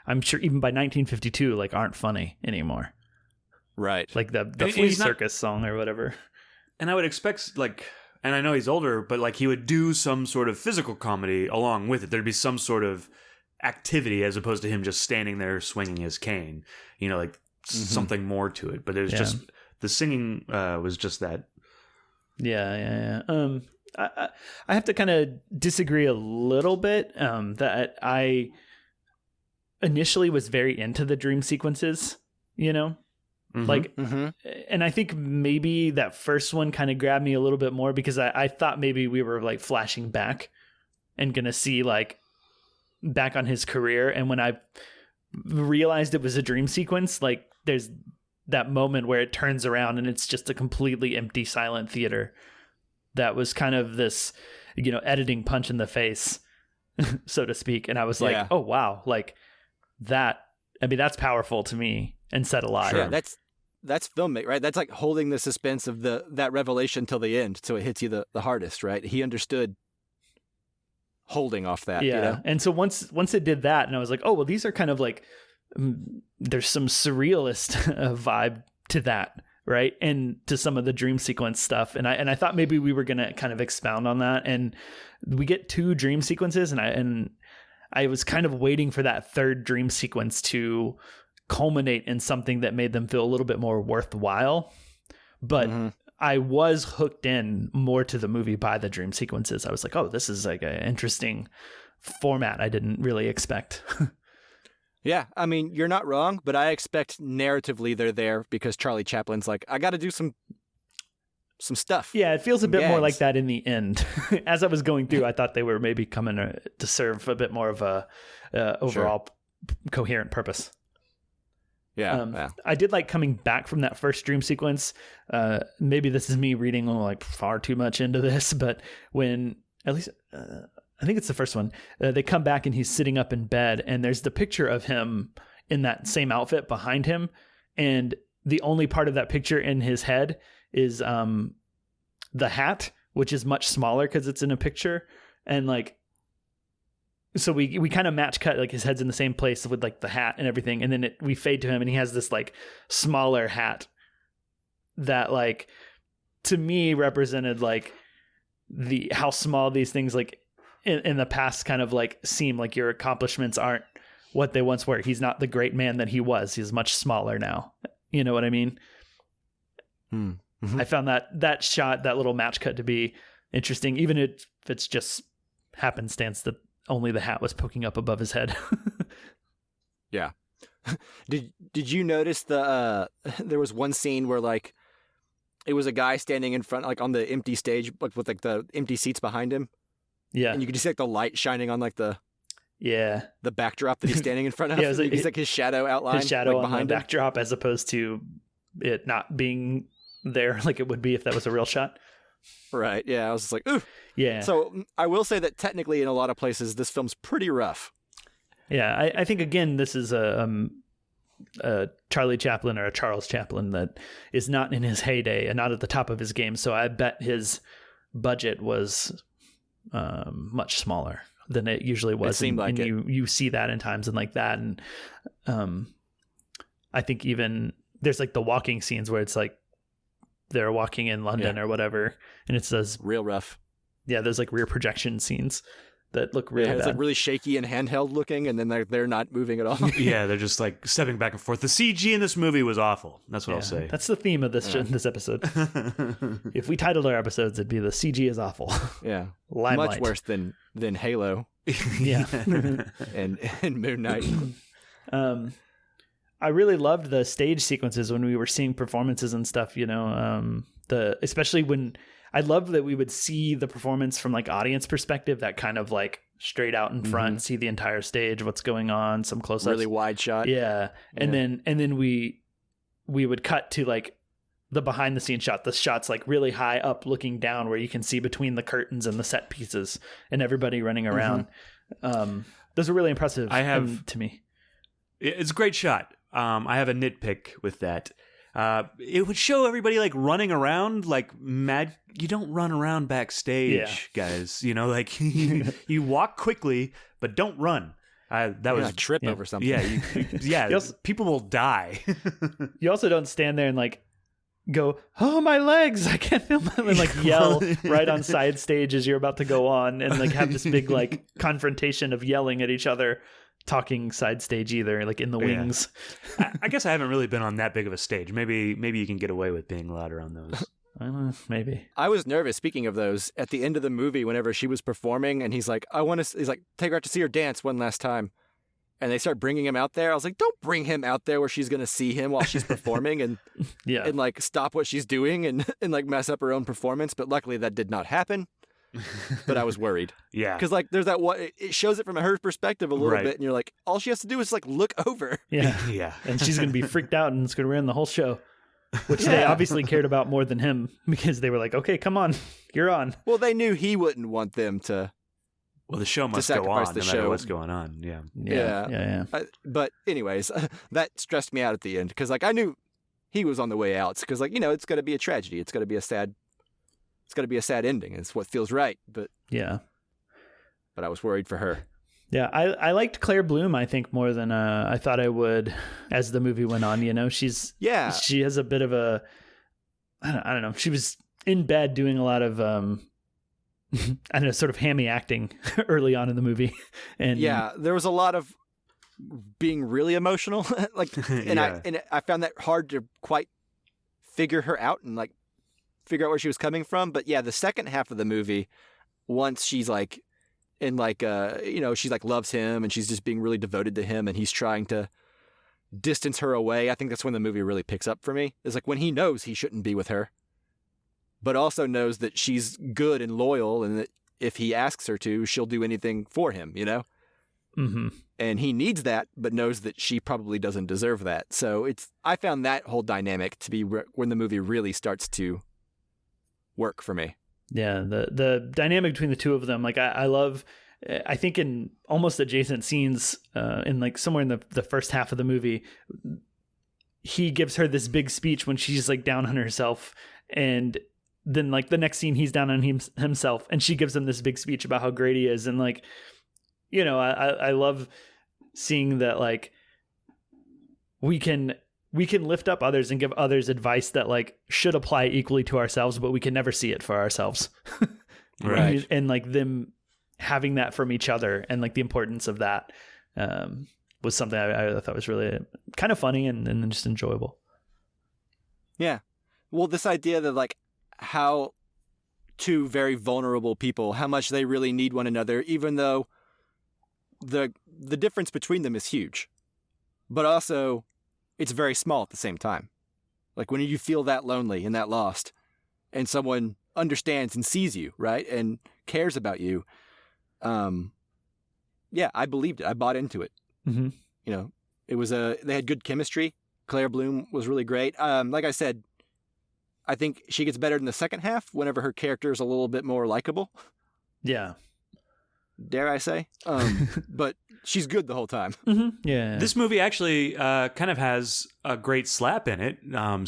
I'm sure even by 1952 like aren't funny anymore. Right. Like the Flea Circus song or whatever. And I would expect like, and I know he's older, but like he would do some sort of physical comedy along with it. There'd be some sort of activity as opposed to him just standing there swinging his cane. Like something more to it. But there's just the singing was just that. Yeah. I have to kind of disagree a little bit. That I initially was very into the dream sequences. Like, and I think maybe that first one kind of grabbed me a little bit more because I thought maybe we were like flashing back and gonna see like back on his career. And when I realized it was a dream sequence, like there's that moment where it turns around and it's just a completely empty, silent theater. That was kind of this, editing punch in the face, so to speak. And I was like, oh, wow, like that. I mean, that's powerful to me and set alive. Sure. Yeah, that's filmmaking, right? That's like holding the suspense of that revelation till the end, so it hits you the hardest, right? He understood holding off that. Yeah. And so once it did that, and I was like, oh, well, these are kind of like there's some surrealist vibe to that. Right. And to some of the dream sequence stuff. And I thought maybe we were going to kind of expound on that. And we get 2 dream sequences. And I was kind of waiting for that third dream sequence to culminate in something that made them feel a little bit more worthwhile. But I was hooked in more to the movie by the dream sequences. I was like, oh, this is like an interesting format I didn't really expect. Yeah, I mean, you're not wrong, but I expect narratively they're there because Charlie Chaplin's like, I got to do some stuff. Yeah, it feels a bit more gags. like that in the end. As I was going through, I thought they were maybe coming to serve a bit more of a overall coherent purpose. Yeah, I did like coming back from that first dream sequence. Maybe this is me reading like far too much into this, but when at least I think it's the first one, they come back and he's sitting up in bed and there's the picture of him in that same outfit behind him. And the only part of that picture in his head is the hat, which is much smaller because it's in a picture. And like, so we kind of match cut, like his head's in the same place with like the hat and everything. And then we fade to him and he has this like smaller hat that like to me represented like how small these things like in the past kind of like seem like your accomplishments aren't what they once were. He's not the great man that he was. He's much smaller now. You know what I mean? Mm-hmm. I found that shot, that little match cut, to be interesting, even if it's just happenstance that only the hat was poking up above his head. Yeah. Did you notice there was one scene where like it was a guy standing in front, like on the empty stage, like with like the empty seats behind him. Yeah. And you could just see like the light shining on like the backdrop that he's standing in front of. Yeah, it was like, he's like his shadow outline. His shadow like, on behind the him. backdrop, as opposed to it not being there like it would be if that was a real shot. Right. Yeah. I was just like, ooh. Yeah. So I will say that technically in a lot of places, this film's pretty rough. Yeah. I think, again, this is a Charlie Chaplin or a Charles Chaplin that is not in his heyday and not at the top of his game. So I bet his budget was much smaller than it usually was. It seemed like it. You see that in times and like that. And I think even there's like the walking scenes where it's like they're walking in London or whatever, and it's those real rough. Yeah, there's like rear projection scenes that look really bad. It's like really shaky and handheld looking, and then they're not moving at all. Yeah, they're just like stepping back and forth. The CG in this movie was awful. That's what I'll say. That's the theme of this episode. If we titled our episodes, it'd be "The CG is awful." Yeah, Limelight. Much worse than Halo. Yeah, and Moonknight. I really loved the stage sequences when we were seeing performances and stuff. You know, especially when. I loved that we would see the performance from like audience perspective, that kind of like straight out in front, see the entire stage, what's going on, some close-ups, really wide shot. Yeah. And then we would cut to like the behind the scenes shot, the shots like really high up looking down where you can see between the curtains and the set pieces and everybody running around. Those are really impressive to me. It's a great shot. I have a nitpick with that. It would show everybody like running around like mad. You don't run around backstage, guys. You know, like you walk quickly, but don't run. That was a trip over something. Yeah, people will die. You also don't stand there and like go, "Oh, my legs! I can't feel my," and like yell right on side stage as you're about to go on, and like have this big like confrontation of yelling at each other. Talking side stage either, like in the wings. I guess I haven't really been on that big of a stage. Maybe you can get away with being louder on those. I don't know, maybe. I was nervous, speaking of those, at the end of the movie whenever she was performing and he's like, take her out to see her dance one last time. And they start bringing him out there. I was like, don't bring him out there where she's going to see him while she's performing and and like stop what she's doing and like mess up her own performance. But luckily that did not happen. But I was worried. Yeah. Because like there's that one, it shows it from her perspective a little bit and you're like, all she has to do is like look over. Yeah. Yeah. And she's going to be freaked out and it's going to ruin the whole show. Which they obviously cared about more than him because they were like, okay, come on, you're on. Well, they knew he wouldn't want them to. Well, the show must go on no matter what's going on. Yeah. But anyways, that stressed me out at the end because like I knew he was on the way out because like, you know, it's going to be a tragedy. It's going to be a sad ending. It's what feels right. But I was worried for her. Yeah, I liked Claire Bloom, I think, more than I thought I would as the movie went on. You know, she has a bit of a, I don't know. She was in bed doing a lot of, I don't know, sort of hammy acting early on in the movie. And yeah, there was a lot of being really emotional. Like, and I found that hard to quite figure her out and like figure out where she was coming from. But yeah, the second half of the movie, once she's like, and like, you know, she's like loves him and she's just being really devoted to him and he's trying to distance her away. I think that's when the movie really picks up for me. It's like when he knows he shouldn't be with her, but also knows that she's good and loyal and that if he asks her to, she'll do anything for him, you know? Mm-hmm. And he needs that, but knows that she probably doesn't deserve that. So I found that whole dynamic to be when the movie really starts to work for me. Yeah, the dynamic between the two of them, like I love, I think in almost adjacent scenes, in like somewhere in the first half of the movie, he gives her this big speech when she's like down on herself, and then like the next scene he's down on himself, and she gives him this big speech about how great he is, and like, you know, I love seeing that like we can lift up others and give others advice that like should apply equally to ourselves, but we can never see it for ourselves. Right. And like them having that from each other and like the importance of that. was something I thought was really kind of funny and just enjoyable. Yeah. Well, this idea that like how two very vulnerable people, how much they really need one another, even though the difference between them is huge, but also it's very small at the same time. Like when you feel that lonely and that lost and someone understands and sees you, right, and cares about you, yeah, I believed it. I bought into it. Mm-hmm. You know, it was they had good chemistry. Claire Bloom was really great. Like I said, I think she gets better in the second half whenever her character is a little bit more likable. Yeah. Dare I say? But she's good the whole time. Mm-hmm. Yeah. This movie actually kind of has a great slap in it.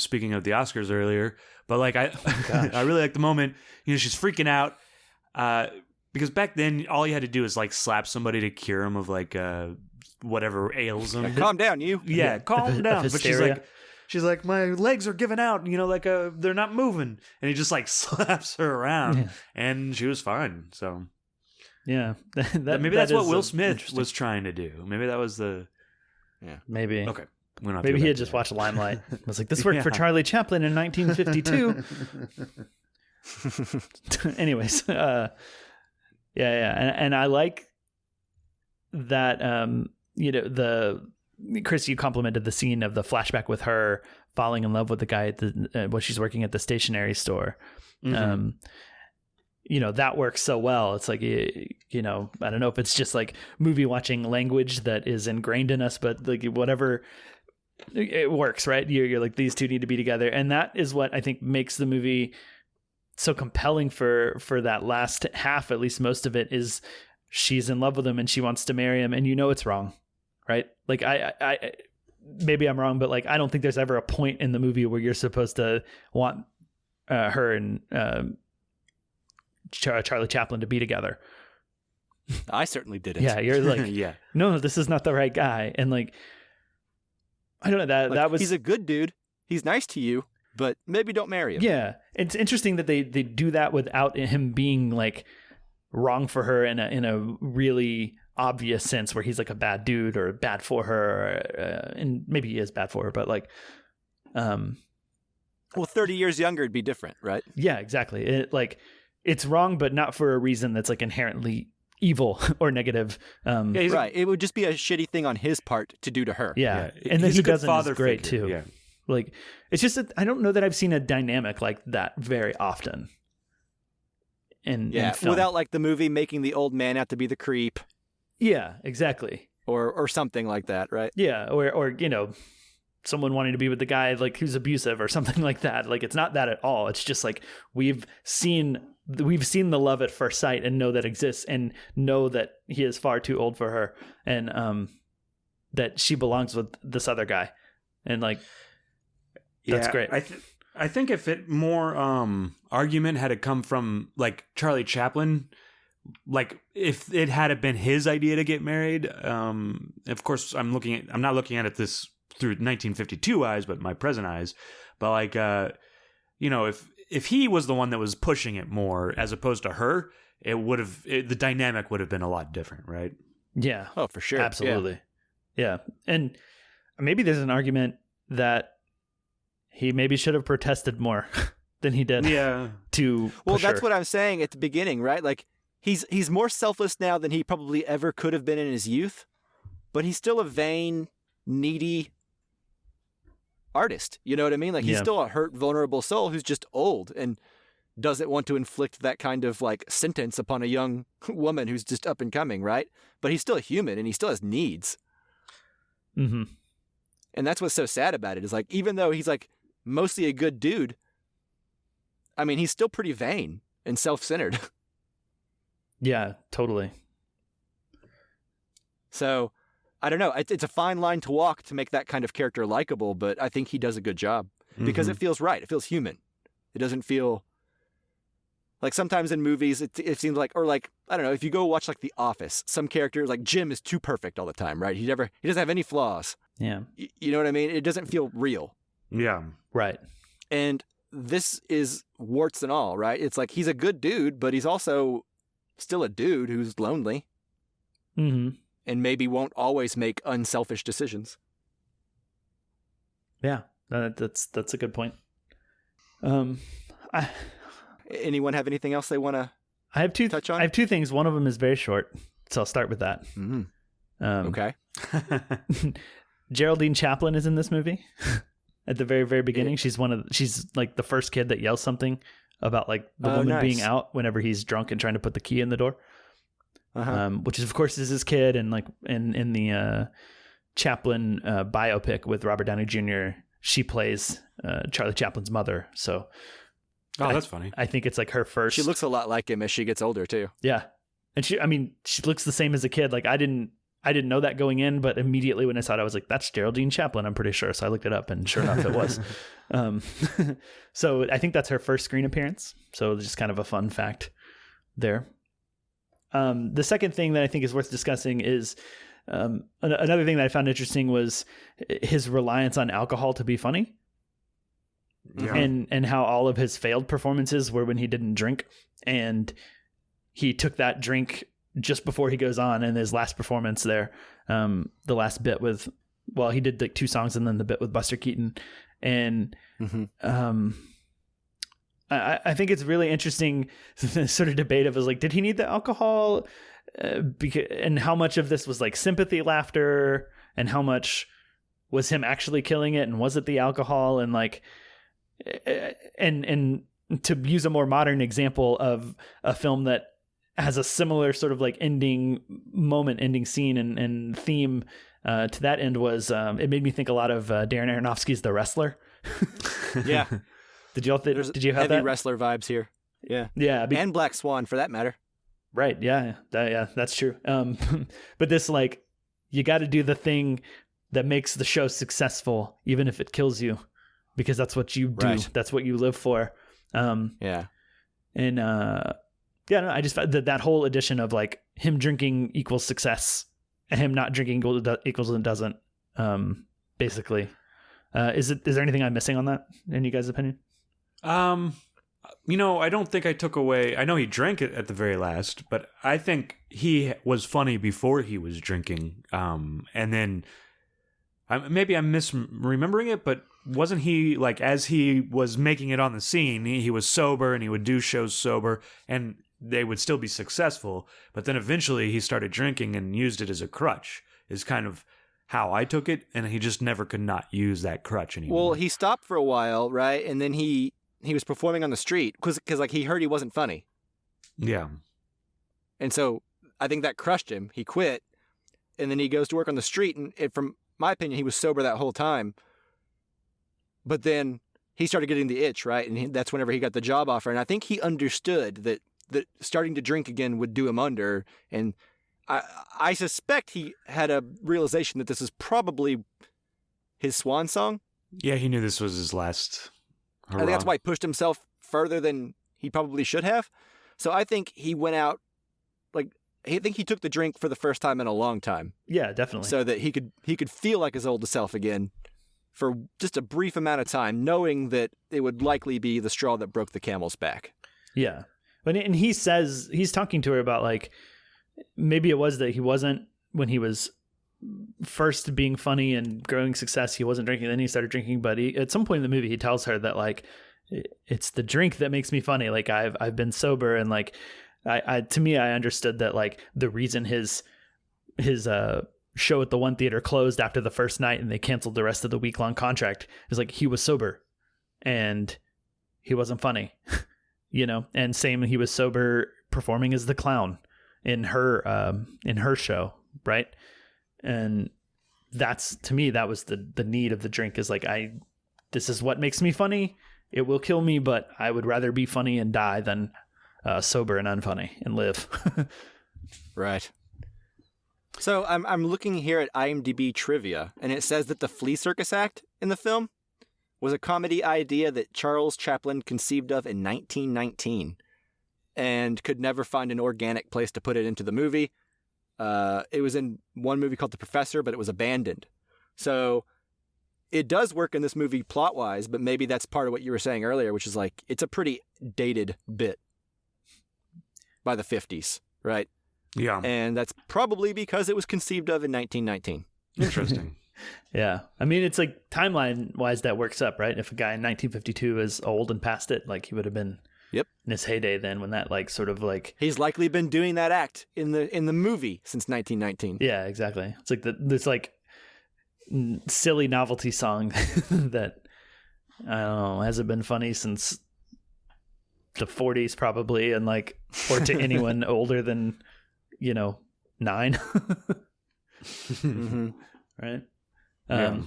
Speaking of the Oscars earlier, but like I really like the moment. You know, she's freaking out because back then all you had to do is like slap somebody to cure them of like whatever ails them. Calm down, you. Yeah, calm down. But hysteria. she's like, my legs are giving out. You know, like they're not moving, and he just like slaps her around, and she was fine. So. Yeah, maybe that's what Will Smith was trying to do. Maybe that was the. Yeah. Maybe. Okay. Maybe he had just watched Limelight. I was like, this worked for Charlie Chaplin in 1952. Anyways, yeah. And I like that, you know, Chris, you complimented the scene of the flashback with her falling in love with the guy at when she's working at the stationery store. Mm-hmm. You know, that works so well. It's like, you know, I don't know if it's just like movie watching language that is ingrained in us, but like whatever, it works, right? You're like, these two need to be together. And that is what I think makes the movie so compelling for that last half, at least most of it, is she's in love with him and she wants to marry him, and you know it's wrong, right? Like I maybe I'm wrong, but like I don't think there's ever a point in the movie where you're supposed to want her and Charlie Chaplin to be together. I certainly didn't. Yeah, you're like, yeah, no, this is not the right guy. And like, I don't know, that was, he's a good dude. He's nice to you, but maybe don't marry him. Yeah, it's interesting that they do that without him being like wrong for her in a really obvious sense, where he's like a bad dude or bad for her, and maybe he is bad for her, but like, well, 30 years younger would be different, right? Yeah, exactly. It's wrong, but not for a reason that's like inherently evil or negative. Right. It would just be a shitty thing on his part to do to her. Yeah. And then he doesn't is great figure. too. Yeah. Like, it's just that I don't know that I've seen a dynamic like that very often. In film. Without like the movie making the old man out to be the creep. Yeah, exactly. Or something like that, right? Yeah. Or you know, someone wanting to be with the guy like who's abusive or something like that. Like, it's not that at all. It's just like we've seen the love at first sight and know that exists, and know that he is far too old for her, and that she belongs with this other guy, and like that's great. I think if it more argument had to come from like Charlie Chaplin, like if it had been his idea to get married, of course I'm not looking at it this through 1952 eyes, but my present eyes, but like you know, if he was the one that was pushing it more as opposed to her, the dynamic would have been a lot different, right? Yeah. Oh, for sure. Absolutely. Yeah. And maybe there's an argument that he maybe should have protested more than he did. Yeah. That's what I'm saying at the beginning, right? Like he's more selfless now than he probably ever could have been in his youth, but he's still a vain, needy artist. You know what I mean? Like he's still a hurt, vulnerable soul who's just old and doesn't want to inflict that kind of like sentence upon a young woman who's just up and coming, right? But he's still a human and he still has needs. Mm-hmm. And that's what's so sad about it, is like, even though he's like mostly a good dude, I mean, he's still pretty vain and self-centered. Yeah, totally. So I don't know. It's a fine line to walk to make that kind of character likable, but I think he does a good job because it feels right. It feels human. It doesn't feel like sometimes in movies, it seems like, or like, I don't know, if you go watch like The Office, some characters like Jim is too perfect all the time, right? He doesn't have any flaws. Yeah. You know what I mean? It doesn't feel real. Yeah. Right. And this is warts and all, right? It's like he's a good dude, but he's also still a dude who's lonely. Mm-hmm. and maybe won't always make unselfish decisions. Yeah, that's a good point. Anyone have anything else they want to touch on? I have two things. One of them is very short, so I'll start with that. Mm-hmm. Okay. Geraldine Chaplin is in this movie at the very, very beginning. She's like the first kid that yells something about like the woman being out whenever he's drunk and trying to put the key in the door. Which is, of course, is his kid, and like in the Chaplin biopic with Robert Downey Jr., she plays Charlie Chaplin's mother. So, that's funny. I think it's like her first. She looks a lot like him as she gets older too. Yeah, and she looks the same as a kid. Like I didn't know that going in, but immediately when I saw it, I was like, that's Geraldine Chaplin, I'm pretty sure. So I looked it up, and sure enough, it was. So I think that's her first screen appearance. So just kind of a fun fact there. The second thing that I think is worth discussing is another thing that I found interesting was his reliance on alcohol to be funny. Yeah. And how all of his failed performances were when he didn't drink, and he took that drink just before he goes on in his last performance there. The last bit he did like 2 songs and then the bit with Buster Keaton. And I think it's really interesting sort of debate of like, did he need the alcohol? And how much of this was like sympathy laughter, and how much was him actually killing it? And was it the alcohol? And like, and to use a more modern example of a film that has a similar sort of like ending scene and theme to that end was it made me think a lot of Darren Aronofsky's The Wrestler. Yeah. Did you have heavy that? wrestler vibes here? Yeah. Yeah. And Black Swan for that matter. Right. Yeah. That's true. But this, like, you got to do the thing that makes the show successful, even if it kills you, because that's what you do. Right. That's what you live for. Yeah. And I just found that whole addition of like him drinking equals success and him not drinking equals and doesn't, basically. Is there anything I'm missing on that in you guys' opinion? I don't think I took away. I know he drank it at the very last, but I think he was funny before he was drinking. And then maybe I'm misremembering it, but wasn't he like, as he was making it on the scene, he was sober and he would do shows sober and they would still be successful. But then eventually he started drinking and used it as a crutch, is kind of how I took it. And he just never could not use that crutch anymore. Well, he stopped for a while, right? And then he was performing on the street because like he heard he wasn't funny. Yeah. And so I think that crushed him. He quit, and then he goes to work on the street. And from my opinion, he was sober that whole time. But then he started getting the itch, right? And that's whenever he got the job offer. And I think he understood that starting to drink again would do him under. And I suspect he had a realization that this is probably his swan song. Yeah, he knew this was his last hurrah. I think that's why he pushed himself further than he probably should have. So I think he went out, like, I think he took the drink for the first time in a long time. Yeah, definitely. So that he could feel like his old self again for just a brief amount of time, knowing that it would likely be the straw that broke the camel's back. Yeah. And he says, he's talking to her about like, maybe it was that he wasn't, when he was first being funny and growing success, he wasn't drinking, then he started drinking. But at some point in the movie, he tells her that like, it's the drink that makes me funny. Like I've been sober, and like, to me, I understood that like the reason his show at the one theater closed after the first night and they canceled the rest of the week-long contract is like he was sober and he wasn't funny, and same, he was sober performing as the clown in her show, right? And that's, to me, that was the need of the drink, is like, this is what makes me funny. It will kill me, but I would rather be funny and die than sober and unfunny and live. Right. So I'm looking here at IMDb trivia, and it says that the flea circus act in the film was a comedy idea that Charles Chaplin conceived of in 1919 and could never find an organic place to put it into the movie. It was in one movie called The Professor, but it was abandoned. So it does work in this movie plot-wise, but maybe that's part of what you were saying earlier, which is like, it's a pretty dated bit by the 50s, right? Yeah. And that's probably because it was conceived of in 1919. Interesting. Yeah. I mean, it's like timeline-wise that works up, right? If a guy in 1952 is old and past it, like he would have been Yep. in his heyday then when that like sort of like... He's likely been doing that act in the movie since 1919. Yeah, exactly. It's like this like silly novelty song that, I don't know, hasn't been funny since the 40s probably, and like, or to anyone older than, 9. Mm-hmm. Right? Yeah.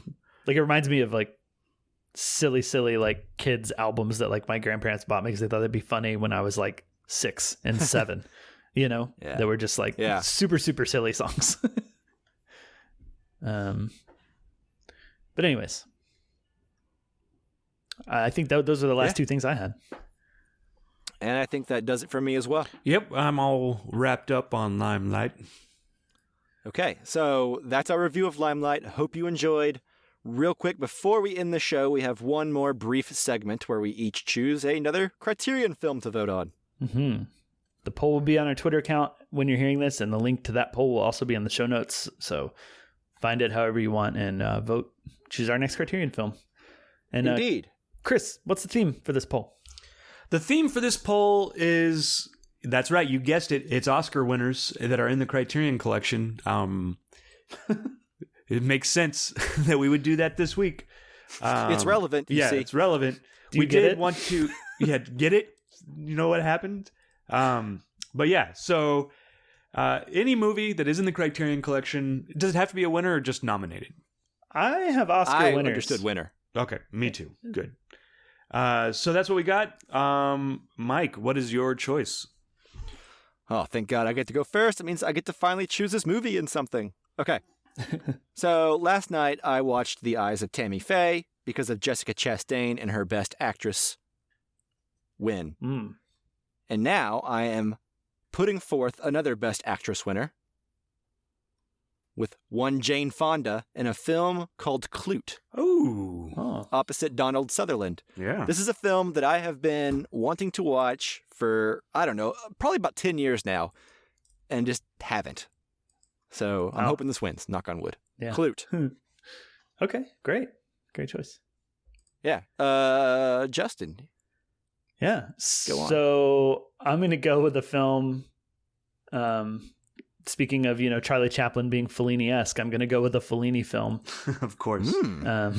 Like it reminds me of like silly like kids albums that like my grandparents bought me because they thought it'd be funny when I was like 6 and 7, Yeah. They were just like super silly songs. But anyways, I think those are the last two things I had. And I think that does it for me as well. Yep, I'm all wrapped up on Limelight. Okay, so that's our review of Limelight. Hope you enjoyed. Real quick, before we end the show, we have one more brief segment where we each choose another Criterion film to vote on. Mm-hmm. The poll will be on our Twitter account when you're hearing this, and the link to that poll will also be in the show notes. So find it however you want and vote. Choose our next Criterion film. And Indeed. Chris, what's the theme for this poll? The theme for this poll is, that's right, you guessed it, it's Oscar winners that are in the Criterion Collection. It makes sense that we would do that this week. It's relevant, you see. It's relevant. We did want to get it. You know what happened? But yeah, so any movie that is in the Criterion Collection, does it have to be a winner or just nominated? I have Oscar I winners. understood winner. Okay, me too. Good. So that's what we got. Mike, what is your choice? Oh, thank God I get to go first. It means I get to finally choose this movie in something. Okay. So last night I watched The Eyes of Tammy Faye because of Jessica Chastain and her Best Actress win. Mm. And now I am putting forth another Best Actress winner with one Jane Fonda in a film called Clute, Oh, opposite Donald Sutherland. yeah. This is a film that I have been wanting to watch for, I don't know, probably about 10 years now, and just haven't. So I'm hoping this wins, knock on wood. Yeah. Clute. Okay, great. Great choice. Yeah. Justin. Yeah. Go on. So I'm going to go with the film. Speaking of, Charlie Chaplin being Fellini-esque, I'm going to go with a Fellini film. Of course. I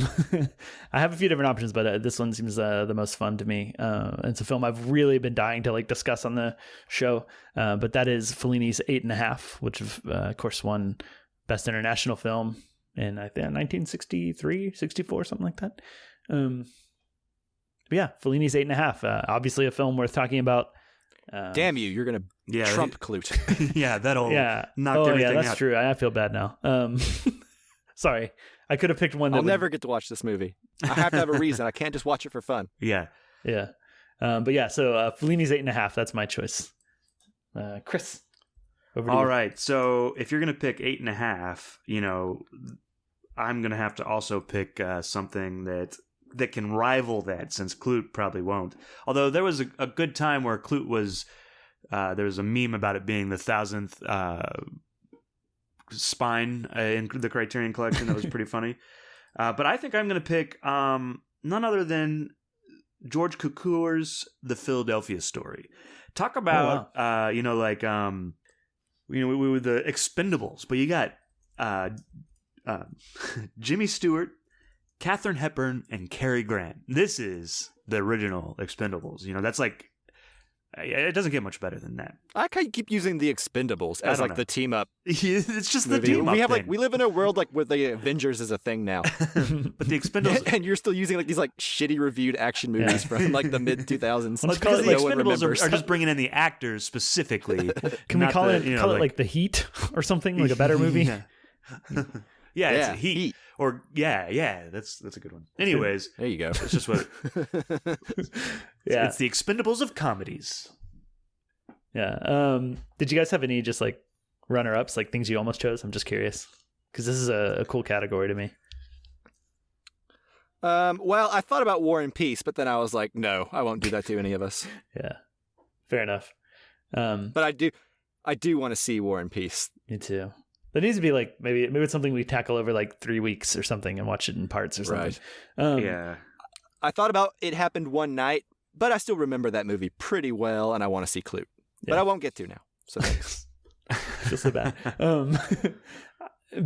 have a few different options, but this one seems the most fun to me. It's a film I've really been dying to like discuss on the show, but that is Fellini's 8.5, which of course won Best International Film in I think 1963, 64, something like that. But yeah, Fellini's 8.5. Obviously, a film worth talking about. Damn you! You're gonna trump Clute. Yeah, that'll Yeah. knock Oh, everything yeah, that's out. true. I feel bad now. Sorry. I could have picked one that I'll would- never get to watch this movie. I have to have a reason. I can't just watch it for fun. Yeah. Yeah. But yeah, so Fellini's 8.5. That's my choice. Chris, over to All you. right. So if you're gonna pick 8.5, I'm gonna have to also pick something that can rival that, since Clute probably won't. Although there was a good time where Clute was, there was a meme about it being the 1,000th spine in the Criterion Collection that was pretty funny. But I think I'm going to pick none other than George Cukor's The Philadelphia Story. Talk about, with the Expendables, but you got Jimmy Stewart, Katharine Hepburn, and Cary Grant. This is the original Expendables. That's like, it doesn't get much better than that. I kind of keep using the Expendables I as don't like know. the team up. It's just the movie. team up We have thing. we live in a world like where the Avengers is a thing now, But the Expendables, and you're still using like these like shitty reviewed action movies from like the mid 2000s. Let's call because it the like no one Expendables remembers. are just bringing in the actors specifically. Can we not call the, it like The Heat or something? Like a better movie? Yeah, it's Yeah, a Heat. Heat. Or yeah, that's a good one. Anyways, There you go. it's just what Yeah. it's the Expendables of comedies. Yeah. Did you guys have any just like runner-ups, like things you almost chose? I'm just curious because this is a cool category to me. Well, I thought about War and Peace, but then I was like, no, I won't do that to any of us. Yeah. Fair enough. But I do want to see War and Peace. Me too. There needs to be like maybe it's something we tackle over like 3 weeks or something and watch it in parts or something. Right. Yeah. I thought about It Happened One Night, but I still remember that movie pretty well, and I want to see Clute. But I won't get to now. So thanks. I feel so bad.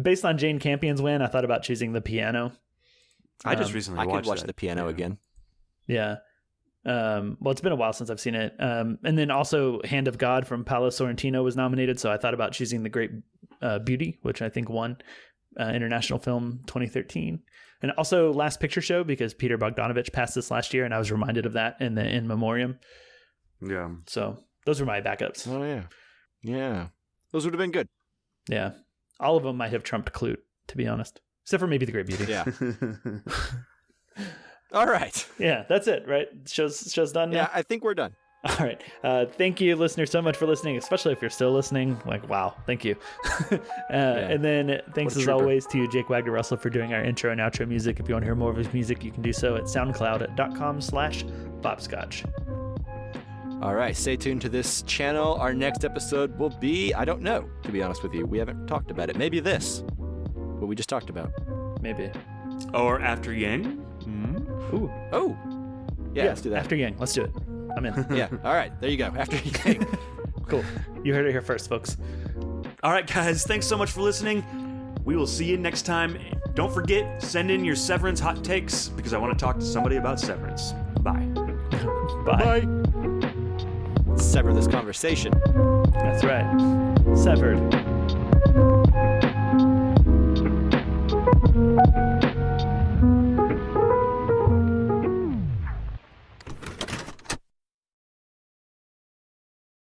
Based on Jane Campion's win, I thought about choosing The Piano. I just recently watched I could watch that. The Piano again. Yeah. Well, it's been a while since I've seen it. And then also Hand of God from Paolo Sorrentino was nominated, so I thought about choosing The Great Beauty, which I think won International Film 2013. And also Last Picture Show, because Peter Bogdanovich passed this last year, and I was reminded of that in the In Memoriam. Yeah. So those were my backups. Oh, yeah. Yeah. Those would have been good. Yeah. All of them might have trumped Clute, to be honest. Except for maybe The Great Beauty. Yeah. All right. Yeah, that's it, right? Show's done now? Yeah, I think we're done. All right. Thank you, listeners, so much for listening, especially if you're still listening. Like, wow, thank you. And then thanks as always to Jake Wagner Russell for doing our intro and outro music. If you want to hear more of his music, you can do so at soundcloud.com/bobscotch. All right, stay tuned to this channel. Our next episode will be, I don't know, to be honest with you. We haven't talked about it. Maybe this, what we just talked about. Maybe. Or After Yang. Ooh. Oh. Yeah, let's do that. After Yang. Let's do it. I'm in. Yeah. All right. There you go. After Yang. Cool. You heard it here first, folks. All right, guys. Thanks so much for listening. We will see you next time. Don't forget, send in your Severance hot takes because I want to talk to somebody about Severance. Bye. Bye. Sever this conversation. That's right. Severed.